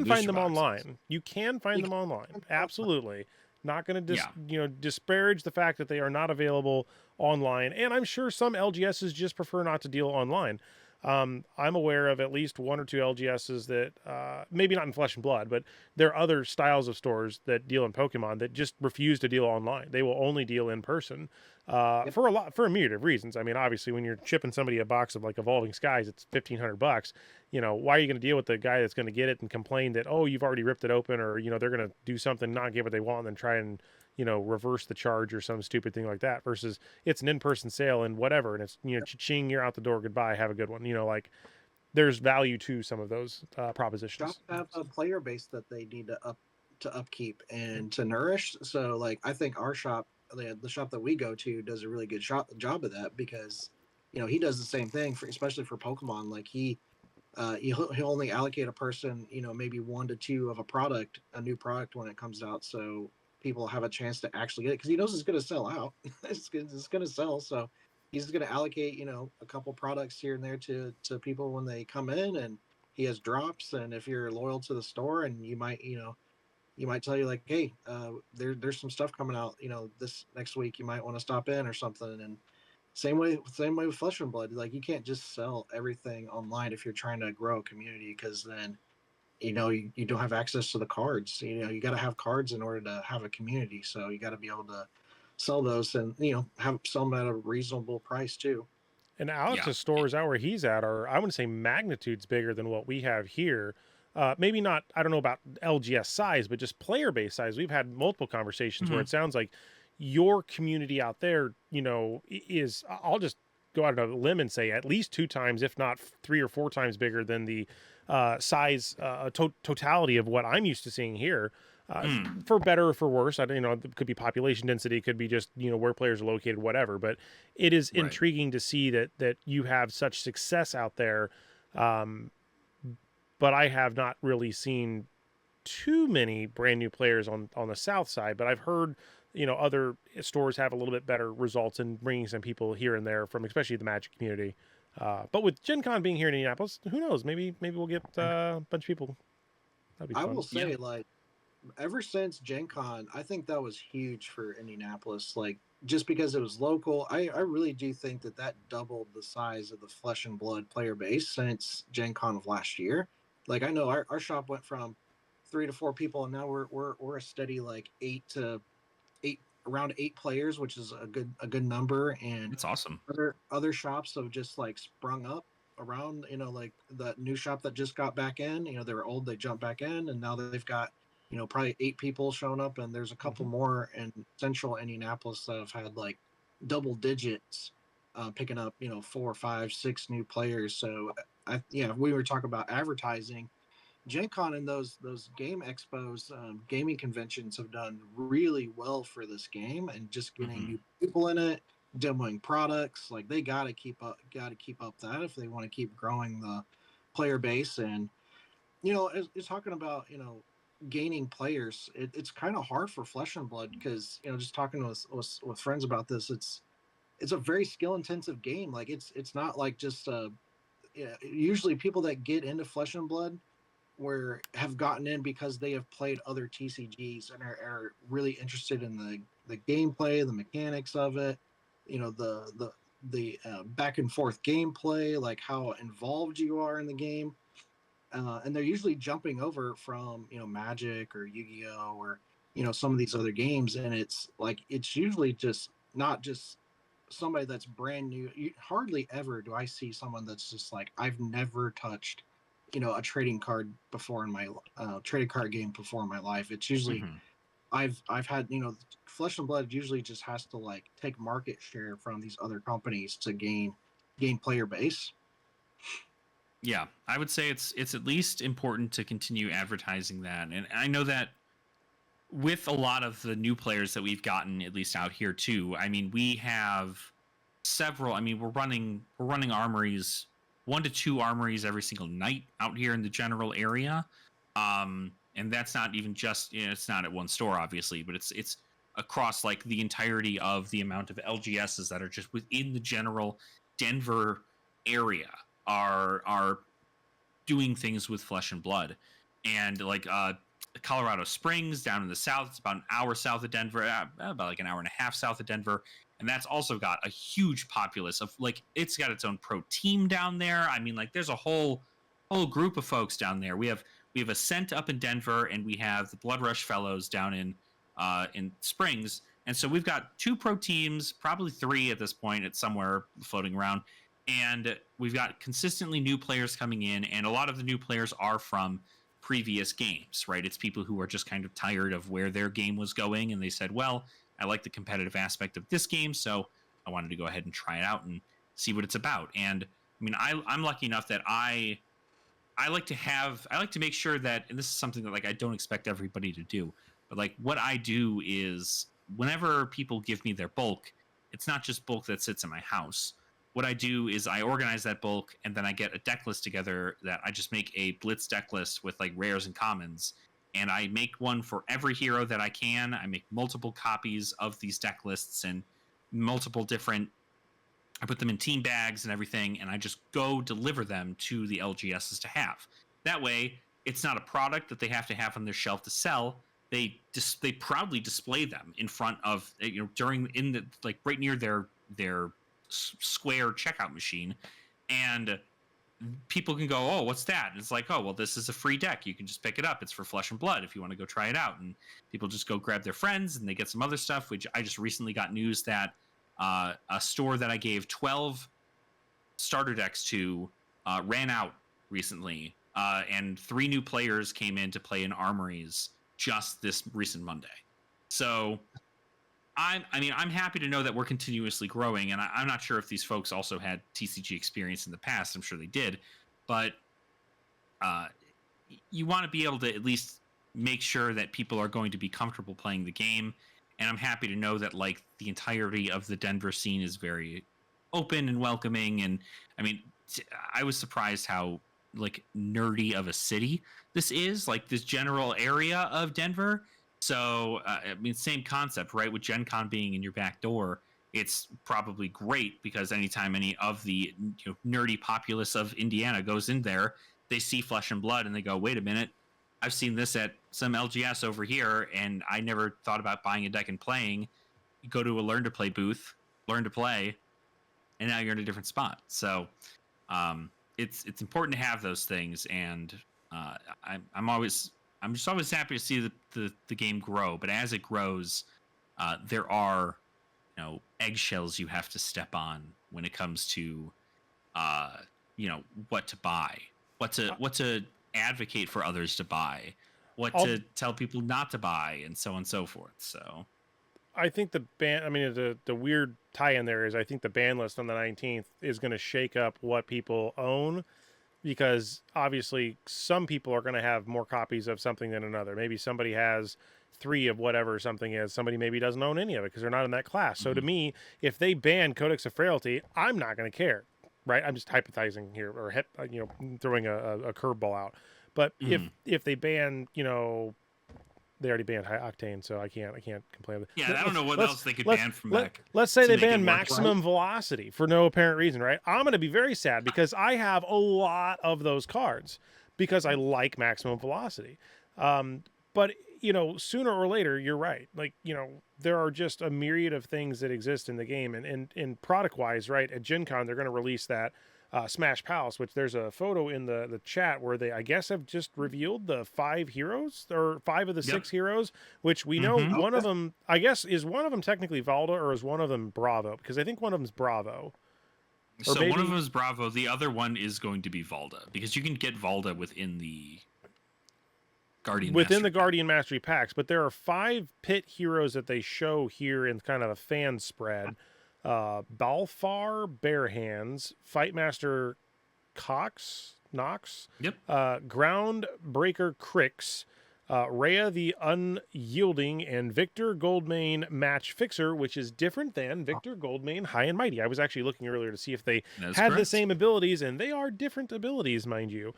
[SPEAKER 1] find them online. You can find them online. Absolutely. Not going to disparage the fact that they are not available online. And I'm sure some LGSs just prefer not to deal online. I'm aware of at least one or two LGSs that maybe not in Flesh and Blood, but there are other styles of stores that deal in Pokemon that just refuse to deal online. They will only deal in person for a myriad of reasons. I mean, obviously, when you're shipping somebody a box of like Evolving Skies, it's $1,500. Why are you going to deal with the guy that's going to get it and complain that, oh, you've already ripped it open, or they're going to do something, not get what they want, and then try and reverse the charge or some stupid thing like that, versus it's an in-person sale and whatever, and it's cha-ching, you're out the door, goodbye, have a good one. Like there's value to some of those propositions.
[SPEAKER 3] Shops have a player base that they need to upkeep and to nourish. So like I think our shop, the shop that we go to, does a really good job of that, because he does the same thing especially for Pokemon. Like he'll only allocate a person maybe 1 to 2 of a new product when it comes out, so people have a chance to actually get it, because he knows it's going to sell out. it's going to sell, so he's going to allocate a couple products here and there to people when they come in, and he has drops. And if you're loyal to the store, and you might tell you like, hey, there's some stuff coming out this next week, you might want to stop in or something. And same way with Flesh and Blood. Like you can't just sell everything online if you're trying to grow a community, because then you don't have access to the cards. You got to have cards in order to have a community. So you got to be able to sell those, and sell them at a reasonable price too.
[SPEAKER 1] And Alex's stores out where he's at are, I wouldn't say magnitudes bigger than what we have here. Maybe not, I don't know about LGS size, but just player base size. We've had multiple conversations where it sounds like your community out there, is, I'll just go out on a limb and say at least 2 times, if not 3 or 4 times bigger than the size totality of what I'm used to seeing here. For better or for worse, it could be population density, it could be just where players are located, whatever. But it is intriguing to see that you have such success out there. But I have not really seen too many brand new players on the south side. But I've heard other stores have a little bit better results in bringing some people here and there from especially the Magic community. But with Gen Con being here in Indianapolis, who knows? Maybe we'll get a bunch of people. That'd be fun.
[SPEAKER 3] I will say, like, ever since Gen Con, I think that was huge for Indianapolis. Like, just because it was local, I really do think that doubled the size of the Flesh and Blood player base since Gen Con of last year. Like, I know our shop went from 3 to 4 people, and now we're a steady like 8 around 8 players, which is a good number. And
[SPEAKER 2] it's awesome.
[SPEAKER 3] Other shops have just like sprung up around, like that new shop that just got back in. They were old, they jumped back in, and now they've got probably 8 people showing up, and there's a couple more in central Indianapolis that have had like double digits, picking up 4, 5, 6 new players. So we were talking about advertising. Gen Con and those game expos, gaming conventions have done really well for this game, and just getting new people in it, demoing products. Like, they got to keep up that if they want to keep growing the player base. And it's talking about gaining players. It's kind of hard for Flesh and Blood, because just talking with friends about this, it's a very skill intensive game. Like it's not like just usually people that get into Flesh and Blood where have gotten in because they have played other TCGs and are really interested in the gameplay, the mechanics of it, the back and forth gameplay, like how involved you are in the game. And they're usually jumping over from Magic or Yu-Gi-Oh or some of these other games, and it's usually just not just somebody that's brand new. Hardly ever do I see someone that's just like, I've never touched a trading card before in my trading card game before in my life. It's usually
[SPEAKER 2] Mhm.
[SPEAKER 3] I've had Flesh and Blood usually just has to like take market share from these other companies to gain player base.
[SPEAKER 2] Yeah, I would say it's at least important to continue advertising that. And I know that with a lot of the new players that we've gotten, at least out here too. I mean, we have several. I mean, we're running armories, 1 to 2 armories every single night out here in the general area. And that's not even just, it's not at one store obviously, but it's across like the entirety of the amount of LGSs that are just within the general Denver area are doing things with Flesh and Blood. And like Colorado Springs down in the south, it's about an hour south of Denver, about like an hour and a half south of Denver. And that's also got a huge populace of, like, it's got its own pro team down there. I mean, like, there's a whole group of folks down there. We have Ascent up in Denver, and we have the Blood Rush Fellows down in Springs. And so we've got 2 pro teams, probably 3 at this point. It's somewhere floating around. And we've got consistently new players coming in, and a lot of the new players are from previous games, right? It's people who are just kind of tired of where their game was going, and they said, well, I like the competitive aspect of this game, so I wanted to go ahead and try it out and see what it's about. And I mean, I'm lucky enough that I like to make sure that, and this is something that, like, I don't expect everybody to do, but like what I do is whenever people give me their bulk, it's not just bulk that sits in my house. What I do is I organize that bulk, and then I get a deck list together that I just make a blitz deck list with like rares and commons. And I make one for every hero that I can. I make multiple copies of these deck lists and multiple different, I put them in team bags and everything, and I just go deliver them to the LGSs to have. That way, it's not a product that they have to have on their shelf to sell. They proudly display them in front of, during in the, like, right near their square checkout machine, and people can go, oh, what's that? And it's like, oh, well, this is a free deck. You can just pick it up. It's for Flesh and Blood if you want to go try it out. And people just go grab their friends, and they get some other stuff, which I just recently got news that a store that I gave 12 starter decks to ran out recently. And 3 new players came in to play in armories just this recent Monday. So I'm happy to know that we're continuously growing, and I'm not sure if these folks also had TCG experience in the past. I'm sure they did, but you want to be able to at least make sure that people are going to be comfortable playing the game. And I'm happy to know that, like, the entirety of the Denver scene is very open and welcoming. And I mean, I was surprised how, like, nerdy of a city this is, like, this general area of Denver. So, I mean, same concept, right? With Gen Con being in your back door, it's probably great because anytime any of the nerdy populace of Indiana goes in there, they see Flesh and Blood and they go, wait a minute, I've seen this at some LGS over here, and I never thought about buying a deck and playing. You go to a Learn to Play booth, learn to play, and now you're in a different spot. So, it's important to have those things, and I'm just always happy to see the game grow. But as it grows, there are eggshells you have to step on when it comes to what to buy, what to advocate for others to buy, what
[SPEAKER 1] I'll,
[SPEAKER 2] to tell people not to buy, and so on and so forth. So
[SPEAKER 1] I think the ban. I mean, the weird tie in there is I think the ban list on the 19th is going to shake up what people own, because obviously some people are going to have more copies of something than another. Maybe somebody has 3 of whatever something is. Somebody maybe doesn't own any of it because they're not in that class. So to me, if they ban Codex of Frailty, I'm not going to care, right? I'm just hypothesizing here, or throwing a curveball out. But if they ban they already banned high octane, so I can't complain.
[SPEAKER 2] Yeah, I don't know what else they could
[SPEAKER 1] let's-
[SPEAKER 2] ban from
[SPEAKER 1] let,
[SPEAKER 2] that.
[SPEAKER 1] let's say
[SPEAKER 2] to
[SPEAKER 1] they
[SPEAKER 2] make it
[SPEAKER 1] ban
[SPEAKER 2] work
[SPEAKER 1] maximum velocity for no apparent reason, right? I'm going to be very sad because I have a lot of those cards because I like maximum velocity. But sooner or later, you're right. Like, there are just a myriad of things that exist in the game, and product wise, right? At Gen Con, they're going to release that Smash Palace, which there's a photo in the chat where they, I guess, have just revealed the 5 heroes or 5 of the 6 heroes, which we know one of them, I guess, is one of them technically Valda or is one of them Bravo? Because I think one of them's Bravo.
[SPEAKER 2] So one of them is Bravo. The other one is going to be Valda, because you can get Valda within the
[SPEAKER 1] Guardian Mastery packs, but there are 5 pit heroes that they show here in kind of a fan spread. Balfar Bare Hands, Fightmaster Nox, Ground Breaker Crix, Rhea the Unyielding, and Victor Goldmane Match Fixer, which is different than Victor Goldmane High and Mighty. I was actually looking earlier to see if they had the same abilities, and they are different abilities, mind you.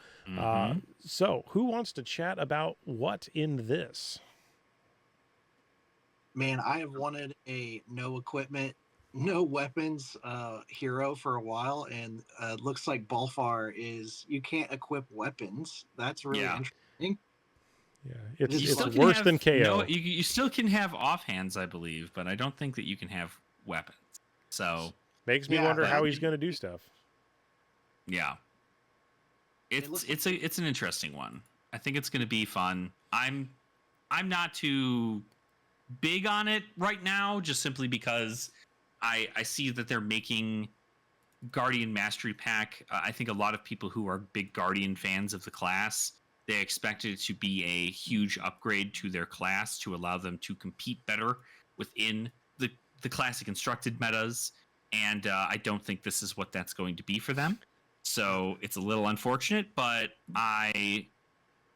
[SPEAKER 1] So, who wants to chat about what in this?
[SPEAKER 3] Man, I have wanted a no equipment, no weapons hero for a while, and looks like Balfar is, you can't equip weapons. That's really interesting.
[SPEAKER 1] Yeah, it's worse than KO.
[SPEAKER 2] No, you still can have offhands, I believe, but I don't think that you can have weapons. So
[SPEAKER 1] makes me wonder how he's going to do stuff.
[SPEAKER 2] Yeah, it's an interesting one. I think it's going to be fun. I'm not too big on it right now, just simply because I see that they're making Guardian Mastery Pack. I think a lot of people who are big Guardian fans of the class, they expected it to be a huge upgrade to their class to allow them to compete better within the classic constructed metas, and I don't think this is what that's going to be for them. So it's a little unfortunate, but I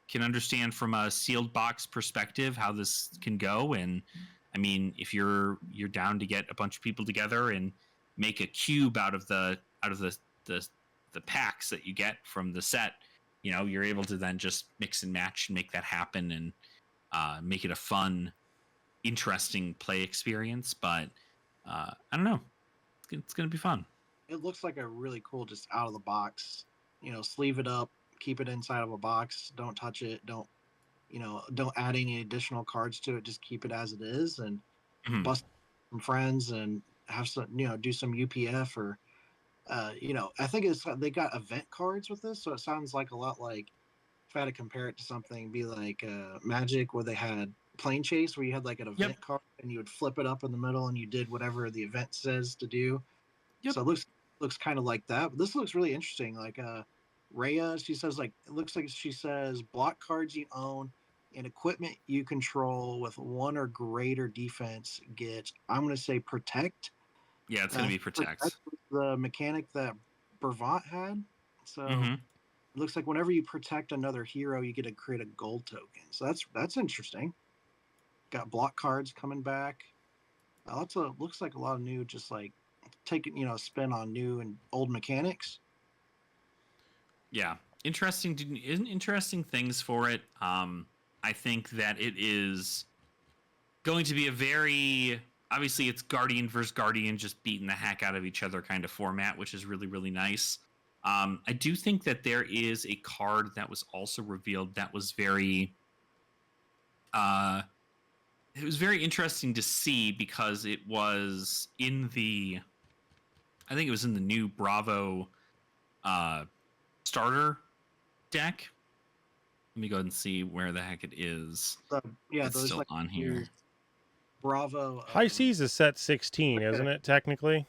[SPEAKER 2] can understand from a sealed box perspective how this can go. And I mean, if you're down to get a bunch of people together and make a cube out of the packs that you get from the set, you're able to then just mix and match and make that happen and make it a fun, interesting play experience. But I don't know, it's gonna be fun.
[SPEAKER 3] It looks like a really cool, just out of the box, sleeve it up, keep it inside of a box, don't touch it, don't add any additional cards to it, just keep it as it is, and bust some friends and have some, do some UPF or I think they got event cards with this, so it sounds like a lot like, if I had to compare it to something, be like Magic, where they had Plane Chase, where you had like an event card and you would flip it up in the middle and you did whatever the event says to do. So it looks kind of like that, but this looks really interesting. Like Rhea, she says, like, it looks like she says block cards you own and equipment you control with 1 or greater defense get, I'm going to say, protect.
[SPEAKER 2] Yeah, it's going to be protect.
[SPEAKER 3] The mechanic that Brevant had. So it looks like whenever you protect another hero, you get to create a gold token. So that's interesting. Got block cards coming back. Looks like a lot of new, just like taking a spin on new and old mechanics.
[SPEAKER 2] Yeah, interesting things for it. I think that it is going to be a very, obviously it's Guardian versus Guardian, just beating the heck out of each other kind of format, which is really, really nice. I do think that there is a card that was also revealed that was very it was very interesting to see, because it was in the, I think it was in the new Bravo starter deck. Let me go ahead and see where the heck it is. It's still like on here.
[SPEAKER 3] Bravo.
[SPEAKER 1] High Seas is set 16, isn't it, technically?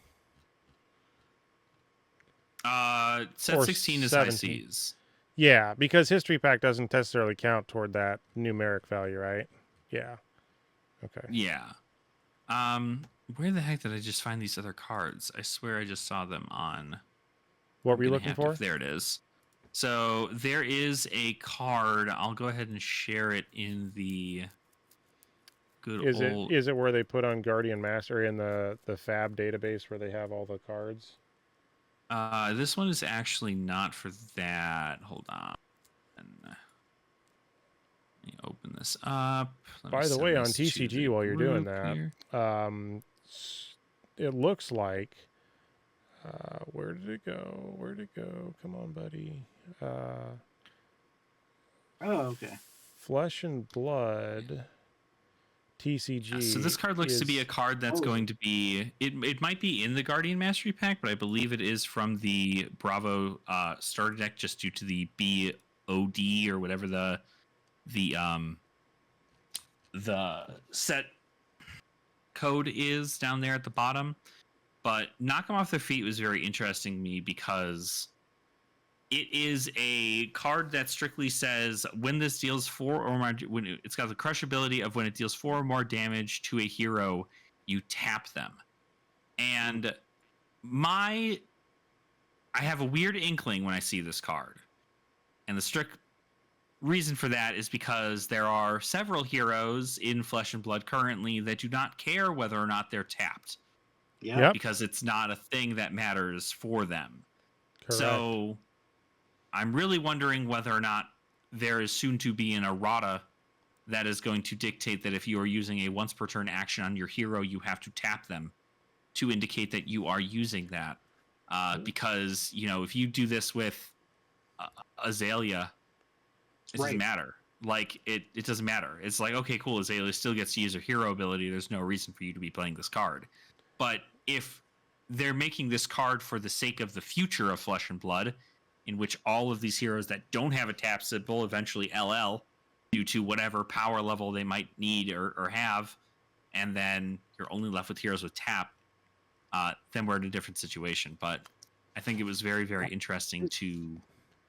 [SPEAKER 2] Set 16 is 17. High Seas.
[SPEAKER 1] Yeah, because History Pack doesn't necessarily count toward that numeric value, right? Yeah. Okay.
[SPEAKER 2] Yeah. Where the heck did I just find these other cards? I swear I just saw them on.
[SPEAKER 1] What were you looking for?
[SPEAKER 2] There it is. So there is a card. I'll go ahead and share it in the
[SPEAKER 1] Is it where they put on Guardian Master in the Fab database where they have all the cards?
[SPEAKER 2] This one is actually not for that. Hold on. Let me open this up. Let me
[SPEAKER 1] By the
[SPEAKER 2] send
[SPEAKER 1] way, on
[SPEAKER 2] this to
[SPEAKER 1] TCG,
[SPEAKER 2] the
[SPEAKER 1] while you're doing
[SPEAKER 2] group
[SPEAKER 1] that,
[SPEAKER 2] here.
[SPEAKER 1] it looks like. Where did it go? Where'd it go? Come on, buddy.
[SPEAKER 3] Oh, okay.
[SPEAKER 1] Flesh and Blood TCG.
[SPEAKER 2] So this card looks to be a card that's
[SPEAKER 3] Oh.
[SPEAKER 2] going to be. It might be in the Guardian Mastery Pack, but I believe it is from the Bravo starter deck, just due to the BOD or whatever the set code is down there at the bottom. But Knock 'em Off Their Feet was very interesting to me because it is a card that strictly says when this deals 4 or more, when it's got the crush ability of when it deals 4 or more damage to a hero, you tap them. And I have a weird inkling when I see this card. And the strict reason for that is because there are several heroes in Flesh and Blood currently that do not care whether or not they're tapped.
[SPEAKER 3] Yeah.
[SPEAKER 1] Yep.
[SPEAKER 2] Because it's not a thing that matters for them.
[SPEAKER 1] Correct.
[SPEAKER 2] So I'm really wondering whether or not there is soon to be an errata that is going to dictate that if you are using a once per turn action on your hero, you have to tap them to indicate that you are using that. Because, if you do this with Azalea, it doesn't matter. Like, it doesn't matter. It's like, okay, cool, Azalea still gets to use her hero ability. There's no reason for you to be playing this card. But if they're making this card for the sake of the future of Flesh and Blood, in which all of these heroes that don't have a tap symbol eventually LL due to whatever power level they might need or have, and then you're only left with heroes with tap, then we're in a different situation. But I think it was very, very interesting to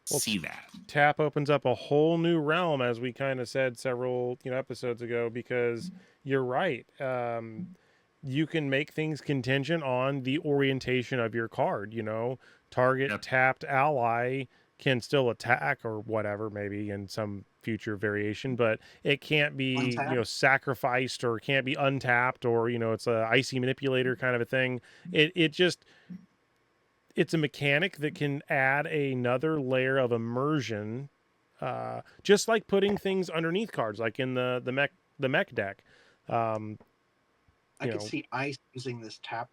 [SPEAKER 2] see that.
[SPEAKER 1] Tap opens up a whole new realm, as we kind of said several episodes ago, because you're right. You can make things contingent on the orientation of your card. Target tapped ally can still attack or whatever, maybe in some future variation, but it can't be
[SPEAKER 3] Untapped.
[SPEAKER 1] sacrificed, or can't be untapped, or it's a icy manipulator kind of a thing. It's a mechanic that can add another layer of immersion, just like putting things underneath cards, like in the mech deck.
[SPEAKER 3] I could see Ice using this tap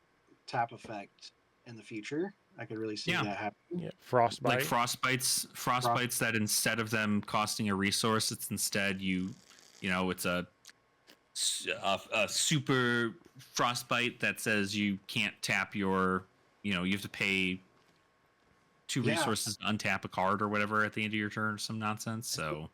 [SPEAKER 3] effect in the future. I could really see that happening.
[SPEAKER 1] Yeah, Frostbite.
[SPEAKER 2] Like frostbites that instead of them costing a resource, it's instead it's a super frostbite that says you can't tap your, you have to pay 2 resources to untap a card or whatever at the end of your turn, or some nonsense. So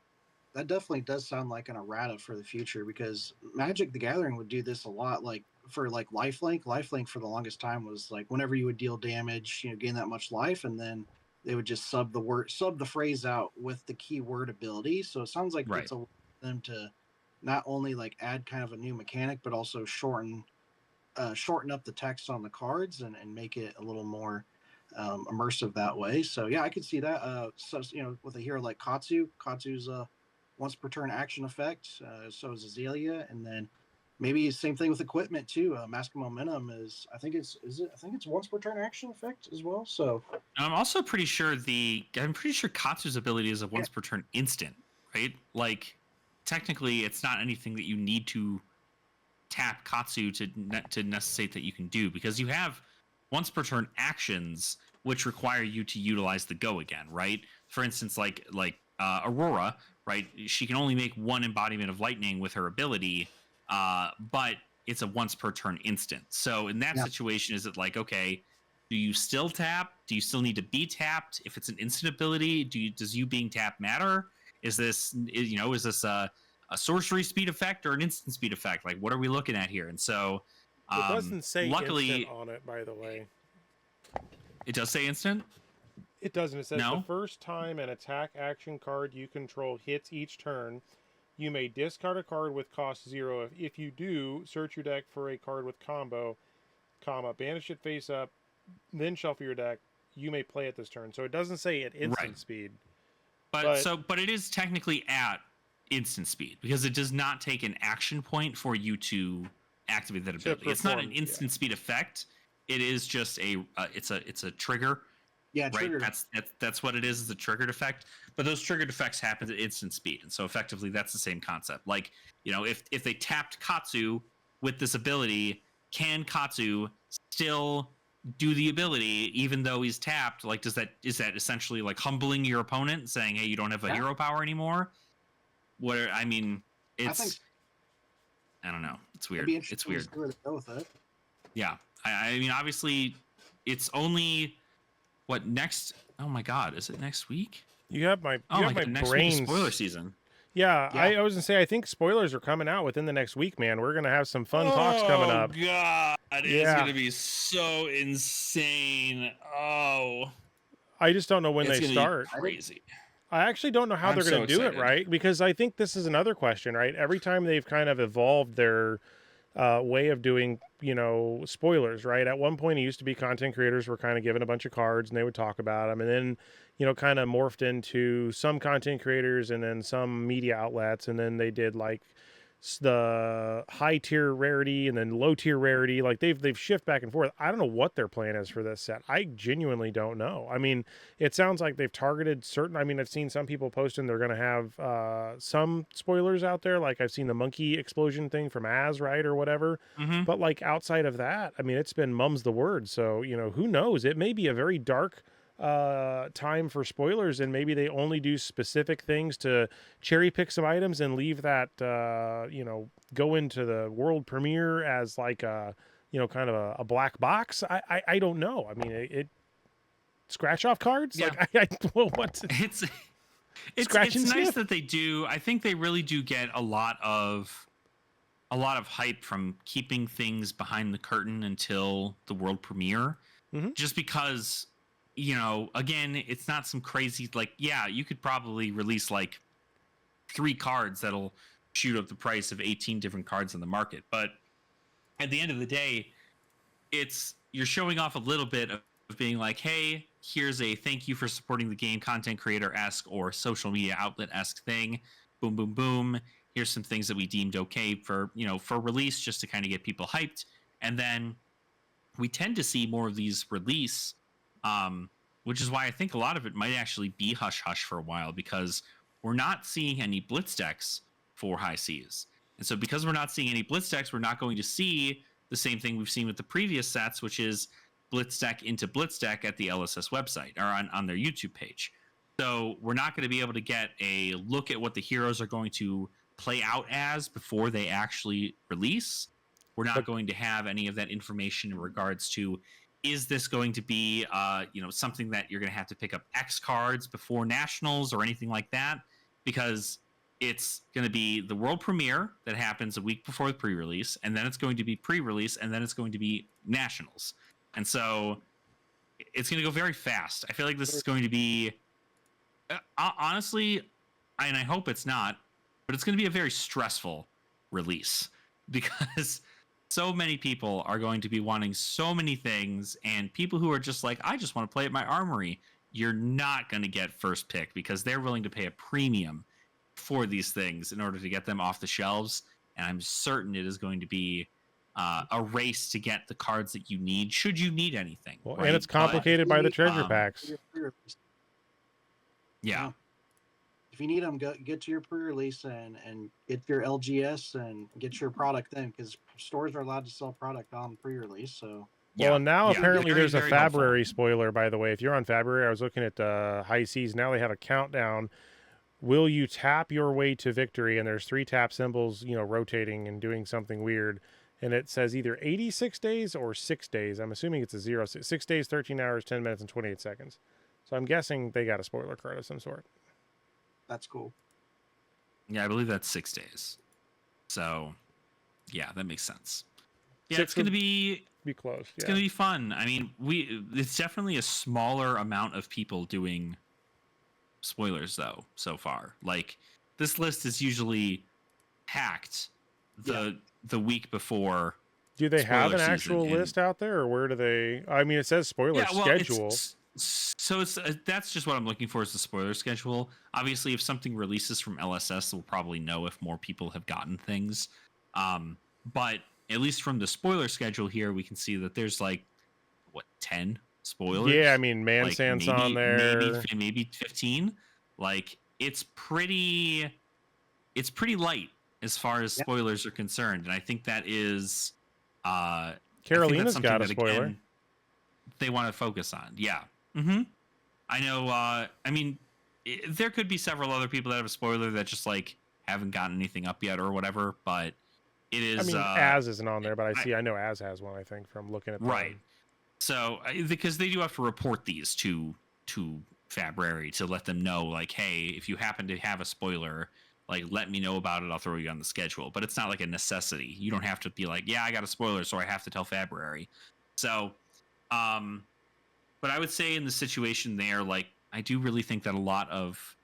[SPEAKER 3] that definitely does sound like an errata for the future, because Magic the Gathering would do this a lot. Like for lifelink for the longest time was like whenever you would deal damage, gain that much life, and then they would just sub the phrase out with the keyword ability. So it sounds like it's a way for them to not only like add kind of a new mechanic, but also shorten up the text on the cards and make it a little more immersive that way. So yeah, I could see that. So with a hero like Katsu's once per turn action effect. So is Azalea, and then maybe same thing with equipment too. Mask of Momentum is I think it's once per turn action effect as well. So
[SPEAKER 2] I'm also pretty sure Katsu's ability is a once per turn instant, right? Like technically, it's not anything that you need to tap Katsu to necessitate that you can do, because you have once per turn actions which require you to utilize the go again, right? For instance, like Aurora, right? She can only make 1 embodiment of lightning with her ability, but it's a once per turn instant. So in that situation, is it like, okay, do you still tap? Do you still need to be tapped? If it's an instant ability, does you being tapped matter? Is this a sorcery speed effect or an instant speed effect? Like, what are we looking at here? And so
[SPEAKER 1] it doesn't say
[SPEAKER 2] luckily
[SPEAKER 1] instant on it, by the way.
[SPEAKER 2] It does say instant?
[SPEAKER 1] It doesn't. It says
[SPEAKER 2] No?
[SPEAKER 1] The first time an attack action card you control hits each turn, you may discard a card with cost 0. If you do, search your deck for a card with combo, banish it face up, then shuffle your deck. You may play it this turn. So it doesn't say at instant speed.
[SPEAKER 2] But it is technically at instant speed, because it does not take an action point for you to activate that ability. It's not an instant speed effect. It is just it's a trigger
[SPEAKER 3] Yeah,
[SPEAKER 2] right?
[SPEAKER 3] trigger.
[SPEAKER 2] That's what it is the triggered effect. But those triggered effects happen at instant speed, and so effectively that's the same concept. Like, if they tapped Katsu with this ability, can Katsu still do the ability even though he's tapped? Like, is that essentially like humbling your opponent, saying, hey, you don't have a
[SPEAKER 3] Yeah.
[SPEAKER 2] hero power anymore? I mean,
[SPEAKER 3] I think
[SPEAKER 2] I don't know. It's
[SPEAKER 3] it'd
[SPEAKER 2] weird.
[SPEAKER 3] be interesting
[SPEAKER 2] It's weird.
[SPEAKER 3] to see where they go with it.
[SPEAKER 2] Yeah. I mean, obviously, it's only what next? Oh my God, is it next week?
[SPEAKER 1] You have my
[SPEAKER 2] Oh my
[SPEAKER 1] my
[SPEAKER 2] God, next week is
[SPEAKER 1] brains.
[SPEAKER 2] spoiler season.
[SPEAKER 1] Yeah,
[SPEAKER 3] Yeah.
[SPEAKER 1] I was gonna say I think spoilers are coming out within the next week, man. We're gonna have some fun talks coming up.
[SPEAKER 2] Oh God, it's
[SPEAKER 1] Yeah.
[SPEAKER 2] gonna be so insane. Oh,
[SPEAKER 1] I just don't know when
[SPEAKER 2] it's
[SPEAKER 1] they
[SPEAKER 2] gonna
[SPEAKER 1] start.
[SPEAKER 2] be crazy.
[SPEAKER 1] I actually don't know how
[SPEAKER 2] I'm
[SPEAKER 1] they're going
[SPEAKER 2] so
[SPEAKER 1] to do it,
[SPEAKER 2] excited.
[SPEAKER 1] right? Because I think this is another question, right? Every time they've kind of evolved their way of doing, spoilers, right? At one point, it used to be content creators were kind of given a bunch of cards and they would talk about them. And then, kind of morphed into some content creators and then some media outlets. And then they did like the high tier rarity and then low tier rarity. Like they've shifted back and forth. I don't know what their plan is for this set. I genuinely don't know. I mean, it sounds like they've targeted certain. I mean, I've seen some people posting they're going to have some spoilers out there. Like I've seen the monkey explosion thing from Az, right, or whatever.
[SPEAKER 2] Mm-hmm.
[SPEAKER 1] But like outside of that, I mean, it's been mum's the word. So who knows? It may be a very dark time for spoilers, and maybe they only do specific things to cherry pick some items and leave that go into the world premiere as like a kind of a black box. I don't know. I mean, it scratch off cards.
[SPEAKER 2] Yeah.
[SPEAKER 1] Like well, what's it?
[SPEAKER 2] It's
[SPEAKER 1] Scratch and
[SPEAKER 2] nice
[SPEAKER 1] sniff.
[SPEAKER 2] that they do. I think they really do get a lot of hype from keeping things behind the curtain until the world premiere.
[SPEAKER 1] Mhm.
[SPEAKER 2] Just because, again, it's not some crazy, like, yeah, you could probably release like 3 cards that'll shoot up the price of 18 different cards on the market. But at the end of the day, you're showing off a little bit of being like, hey, here's a thank you for supporting the game, content creator-esque or social media outlet-esque thing. Boom, boom, boom. Here's some things that we deemed okay for release, just to kind of get people hyped. And then we tend to see more of these release, which is why I think a lot of it might actually be hush hush for a while, because we're not seeing any blitz decks for high seas. And so because we're not seeing any blitz decks, we're not going to see the same thing we've seen with the previous sets, which is blitz deck into blitz deck at the LSS website or on their YouTube page. So we're not going to be able to get a look at what the heroes are going to play out as before they actually release. We're not going to have any of that information in regards to, is this going to be something that you're going to have to pick up X cards before nationals or anything like that, because it's going to be the world premiere that happens a week before the pre-release, and then it's going to be pre-release, and then it's going to be nationals. And so it's going to go very fast. I feel like this is going to be, honestly, and I hope it's not, but it's going to be a very stressful release, because so many people are going to be wanting so many things, and people who are just like, I just want to play at my armory, you're not going to get first pick, because they're willing to pay a premium for these things in order to get them off the shelves. And I'm certain it is going to be a race to get the cards that you need, should you need anything.
[SPEAKER 1] Well,
[SPEAKER 2] right?
[SPEAKER 1] and it's complicated by the treasure packs.
[SPEAKER 2] Yeah.
[SPEAKER 3] If you need them, get to your pre-release and get your LGS and get your product then, because stores are allowed to sell product on pre-release. So
[SPEAKER 1] Well, and now apparently
[SPEAKER 2] very,
[SPEAKER 1] there's a
[SPEAKER 2] very
[SPEAKER 1] February
[SPEAKER 2] helpful.
[SPEAKER 1] spoiler, by the way. If you're on February, I was looking at High Seas. Now they have a countdown. Will you tap your way to victory? And there's 3 tap symbols, rotating and doing something weird. And it says either 86 days or 6 days. I'm assuming it's a 0. 6 days, 13 hours, 10 minutes, and 28 seconds. So I'm guessing they got a spoiler card of some sort.
[SPEAKER 3] that's cool.
[SPEAKER 2] Yeah, I believe that's 6 days. So, yeah, that makes sense. Yeah,
[SPEAKER 1] 6
[SPEAKER 2] it's going to be
[SPEAKER 1] close.
[SPEAKER 2] It's going to be fun. I mean, it's definitely a smaller amount of people doing spoilers though so far. Like, this list is usually packed the week before.
[SPEAKER 1] Do they have an
[SPEAKER 2] season,
[SPEAKER 1] actual list out there, or where do they? I mean, it says spoiler schedule.
[SPEAKER 2] So it's that's just what I'm looking for, is the spoiler schedule. Obviously, if something releases from LSS, we'll probably know if more people have gotten things. But at least from the spoiler schedule here, we can see that there's like 10 spoilers.
[SPEAKER 1] Yeah, I mean,
[SPEAKER 2] Like
[SPEAKER 1] Mansant's on there.
[SPEAKER 2] maybe 15. Like it's pretty light as far as
[SPEAKER 3] Yeah.
[SPEAKER 2] spoilers are concerned, and I think that is I think that's
[SPEAKER 1] Carolina's
[SPEAKER 2] something
[SPEAKER 1] got a
[SPEAKER 2] that
[SPEAKER 1] spoiler.
[SPEAKER 2] again they want to focus on. Yeah. Mm-hmm. I know. I mean, there could be several other people that have a spoiler that just like haven't gotten anything up yet or whatever, but it is.
[SPEAKER 1] I mean, Az isn't on there, but I know Az has one. I think from looking at
[SPEAKER 2] right.
[SPEAKER 1] them.
[SPEAKER 2] So because they do have to report these to Fabrary to let them know, like, hey, if you happen to have a spoiler, like, let me know about it. I'll throw you on the schedule. But it's not like a necessity. You don't have to be like, yeah, I got a spoiler, so I have to tell Fabrary. So, but I would say in the situation there, like, I do really think that a lot of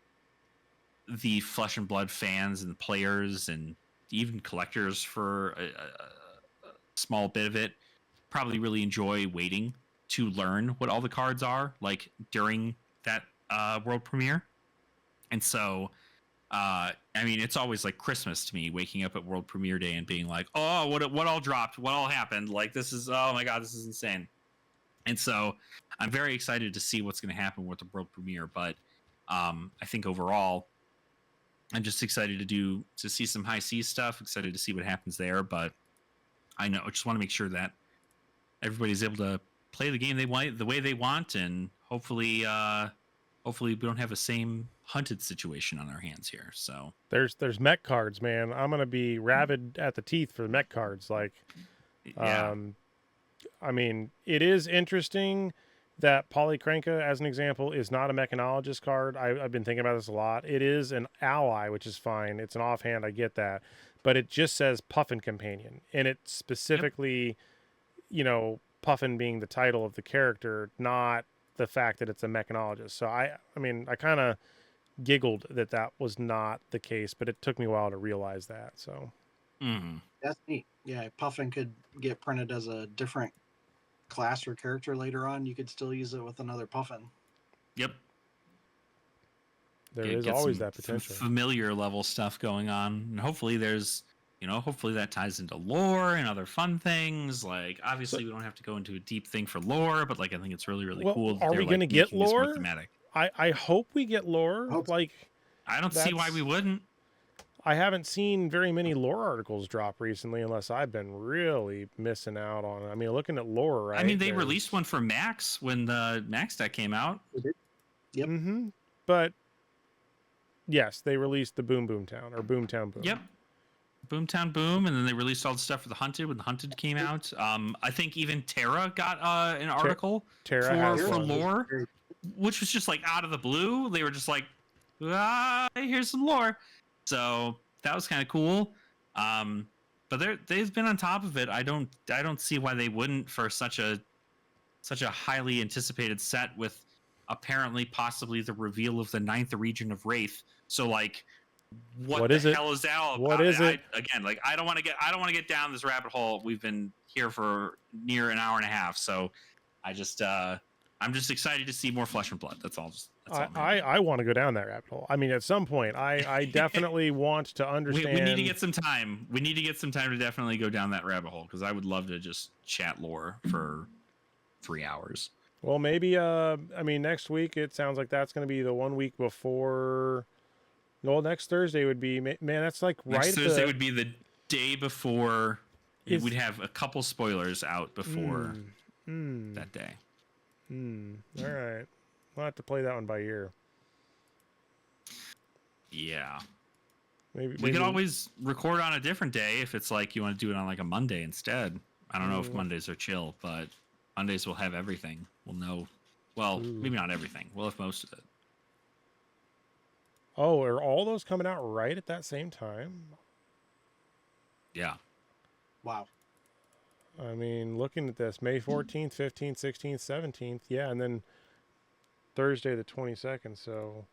[SPEAKER 2] the Flesh and Blood fans and players and even collectors for a small bit of it probably really enjoy waiting to learn what all the cards are, like, during that world premiere. And so, I mean, it's always like Christmas to me, waking up at world premiere day and being like, oh, what all dropped, what all happened, like, this is, oh my god, this is insane. And so I'm very excited to see what's going to happen with the world premiere. But I think overall, I'm just excited to see some high seas stuff, excited to see what happens there. But I just want to make sure that everybody's able to play the game they want, the way they want, and hopefully we don't have the same hunted situation on our hands here. So
[SPEAKER 1] There's mech cards, man. I'm gonna be rabid at the teeth for the mech cards. Like,
[SPEAKER 2] yeah.
[SPEAKER 1] I mean, it is interesting that Polycranka, as an example, is not a mechanologist card. I've been thinking about this a lot. It is an ally, which is fine. It's an offhand, I get that. But it just says Puffin Companion. And it specifically, Puffin being the title of the character, not the fact that it's a mechanologist. So I mean, I kind of giggled that was not the case, but it took me a while to realize that. So
[SPEAKER 3] That's neat. Yeah, Puffin could get printed as a different class or character later on. You could still use it with another Puffin.
[SPEAKER 2] Yep.
[SPEAKER 1] There is always that potential.
[SPEAKER 2] Some familiar level stuff going on, and hopefully there's, hopefully that ties into lore and other fun things. Like, obviously we don't have to go into a deep thing for lore, but like, I think it's really, really cool.
[SPEAKER 1] Are we going to get lore?
[SPEAKER 2] Thematic.
[SPEAKER 1] I hope we get lore. Like,
[SPEAKER 2] I don't see why we wouldn't.
[SPEAKER 1] I haven't seen very many lore articles drop recently, unless I've been really missing out on it. I mean, looking at lore, right?
[SPEAKER 2] I mean, they released one for Max when the Max deck came out.
[SPEAKER 3] Yep.
[SPEAKER 1] Mm-hmm. But yes, they released the Boomtown or Boomtown Boom.
[SPEAKER 2] Yep. Boomtown Boom, and then they released all the stuff for the Hunted when the Hunted came out. I think even Terra got an article for lore, which was just like out of the blue. They were just like, here's some lore. So that was kind of cool. But they've been on top of it. I don't see why they wouldn't for such a highly anticipated set with apparently possibly the reveal of the 9th region of Wraith. So like, what the hell is that all about?
[SPEAKER 1] What is it?
[SPEAKER 2] I don't want to get down this rabbit hole. We've been here for near an hour and a half. So I'm just excited to see more Flesh and Blood. That's all.
[SPEAKER 1] I want to go down that rabbit hole. I mean, at some point, I definitely want to understand.
[SPEAKER 2] We need to get some time. We need to get some time to definitely go down that rabbit hole, because I would love to just chat lore for 3 hours.
[SPEAKER 1] Well, maybe. I mean, next week it sounds like that's going to be the 1 week before. Well, next Thursday would be. Man, that's like right.
[SPEAKER 2] Next Thursday would be the day before. We'd have a couple spoilers out before that day.
[SPEAKER 1] All right. We'll have to play that one by ear.
[SPEAKER 2] Yeah.
[SPEAKER 1] Maybe
[SPEAKER 2] we could always record on a different day if it's like you want to do it on like a Monday instead. I don't know if Mondays are chill, but Mondays will have everything. We'll know. Well, maybe not everything. We'll have most of it.
[SPEAKER 1] Oh, are all those coming out right at that same time?
[SPEAKER 2] Yeah.
[SPEAKER 3] Wow.
[SPEAKER 1] I mean, looking at this, May 14th, 15th, 16th, 17th. Yeah, and then Thursday the 22nd. So,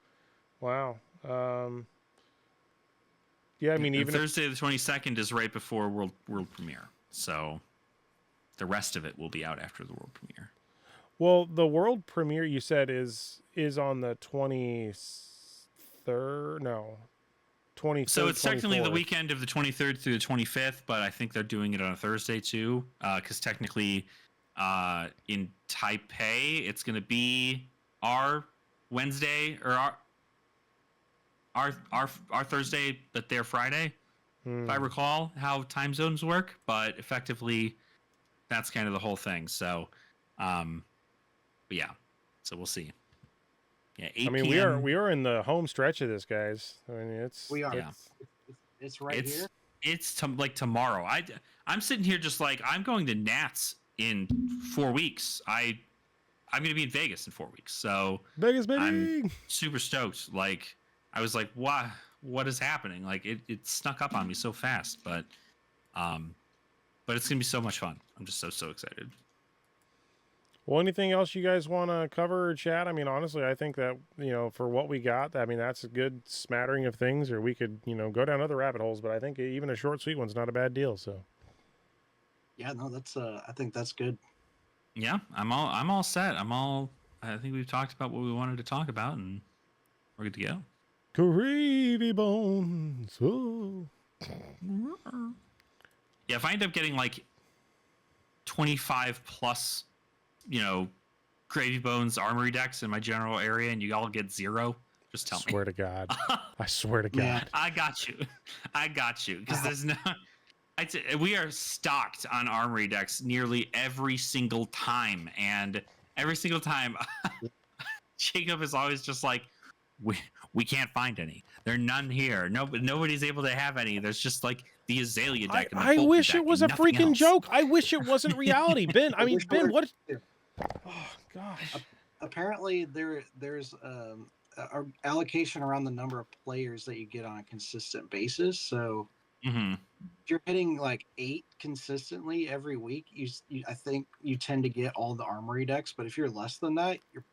[SPEAKER 1] wow. Yeah, I mean, even
[SPEAKER 2] Thursday the 22nd is right before world premiere. So the rest of it will be out after the world premiere.
[SPEAKER 1] Well, the world premiere you said is on the 23rd. No, 23rd.
[SPEAKER 2] So it's technically
[SPEAKER 1] 24th.
[SPEAKER 2] the weekend of the 23rd through the 25th, but I think they're doing it on a Thursday too, because technically in Taipei. It's going to be our Wednesday or our Thursday, but their Friday, if I recall how time zones work. But effectively, that's kind of the whole thing. So, but yeah, so we'll see. Yeah, 8
[SPEAKER 1] I mean,
[SPEAKER 2] p.m.
[SPEAKER 1] we are in the home stretch of this, guys. I mean,
[SPEAKER 3] We are.
[SPEAKER 2] Yeah.
[SPEAKER 3] It's right here.
[SPEAKER 2] It's like tomorrow. I'm sitting here just like I'm going to Nats in 4 weeks. I'm going to be in Vegas in 4 weeks. So
[SPEAKER 1] Vegas, baby.
[SPEAKER 2] I'm super stoked. Like I was like, what is happening? Like it snuck up on me so fast, but it's going to be so much fun. I'm just so excited.
[SPEAKER 1] Well, anything else you guys want to cover or chat? I mean, honestly, I think that, for what we got, I mean, that's a good smattering of things, or we could, go down other rabbit holes, but I think even a short, sweet one's not a bad deal, so.
[SPEAKER 3] Yeah, no, that's I think that's good.
[SPEAKER 2] Yeah, I'm all set. I think we've talked about what we wanted to talk about, and we're good to go.
[SPEAKER 1] Gravy bones. Oh.
[SPEAKER 2] Yeah, if I end up getting like 25 plus, Gravy Bones armory decks in my general area, and you all get 0, just tell me.
[SPEAKER 1] Swear to God. I swear to God.
[SPEAKER 3] Man.
[SPEAKER 2] I got you. Because there's no. We are stocked on armory decks nearly every single time, and every single time, Jacob is always just like, we can't find any. There are none here. Nobody's able to have any. There's just like the Azalea deck.
[SPEAKER 1] I wish it was a freaking
[SPEAKER 2] else.
[SPEAKER 1] joke. I wish it wasn't reality, Ben. I mean,
[SPEAKER 3] wish it
[SPEAKER 1] Ben,
[SPEAKER 3] were-
[SPEAKER 1] what? Oh gosh.
[SPEAKER 3] Apparently, there's a allocation around the number of players that you get on a consistent basis. So
[SPEAKER 2] Mm-hmm.
[SPEAKER 3] if you're hitting like 8 consistently every week, I think you tend to get all the armory decks. But if you're less than that, you're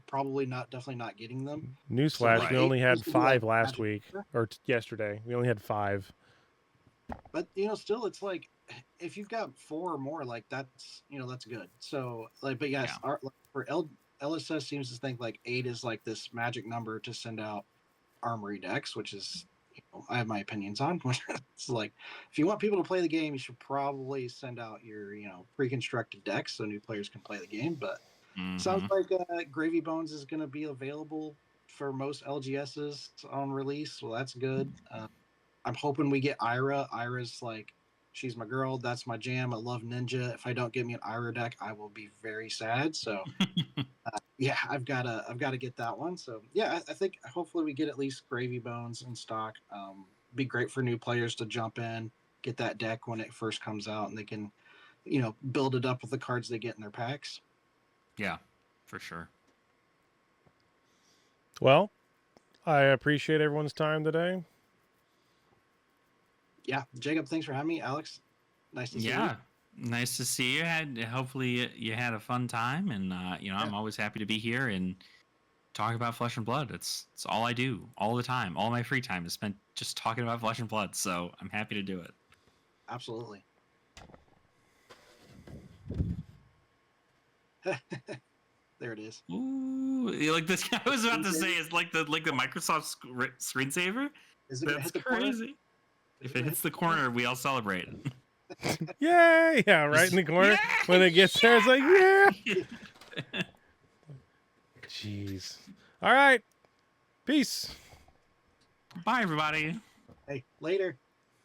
[SPEAKER 3] probably definitely not getting them.
[SPEAKER 1] Newsflash,
[SPEAKER 2] So,
[SPEAKER 1] we
[SPEAKER 2] right.
[SPEAKER 1] only had
[SPEAKER 3] Used to be like
[SPEAKER 1] 5 last
[SPEAKER 3] Magic
[SPEAKER 1] week,
[SPEAKER 3] Number.
[SPEAKER 1] or yesterday. We only had 5.
[SPEAKER 3] But still, it's like if you've got 4 or more, like that's that's good. So like, but yes,
[SPEAKER 2] Yeah.
[SPEAKER 3] for LSS seems to think like 8 is like this magic number to send out armory decks, which is I have my opinions on. It's like if you want people to play the game, you should probably send out your pre-constructed decks so new players can play the game. But sounds like Gravy Bones is going to be available for most LGSs on release. Well, that's good. I'm hoping we get Ira. Ira's like, she's my girl. That's my jam. I love Ninja. If I don't get me an Ira deck, I will be very sad. So, yeah, I've got to get that one. So, yeah, I think hopefully we get at least Gravy Bones in stock. Be great for new players to jump in, get that deck when it first comes out, and they can, build it up with the cards they get in their packs.
[SPEAKER 2] Yeah, for sure.
[SPEAKER 1] Well, I appreciate everyone's time today.
[SPEAKER 3] Yeah, Jacob, thanks for having me. Alex, nice to see you.
[SPEAKER 2] Yeah, nice to see you. Hopefully you had a fun time, and I'm always happy to be here and talk about Flesh and Blood. It's all I do all the time. All my free time is spent just talking about Flesh and Blood. So I'm happy to do it.
[SPEAKER 3] Absolutely. There it is.
[SPEAKER 2] Ooh, like this guy was about to say, it's like the Microsoft screensaver.
[SPEAKER 3] Is it gonna
[SPEAKER 2] That's
[SPEAKER 3] hit the corner?
[SPEAKER 2] crazy. If it hits the corner, we all celebrate.
[SPEAKER 1] Yay! Yeah, right in the corner. When it gets there, it's like, yeah. Jeez. All right. Peace.
[SPEAKER 2] Bye, everybody.
[SPEAKER 3] Hey, later.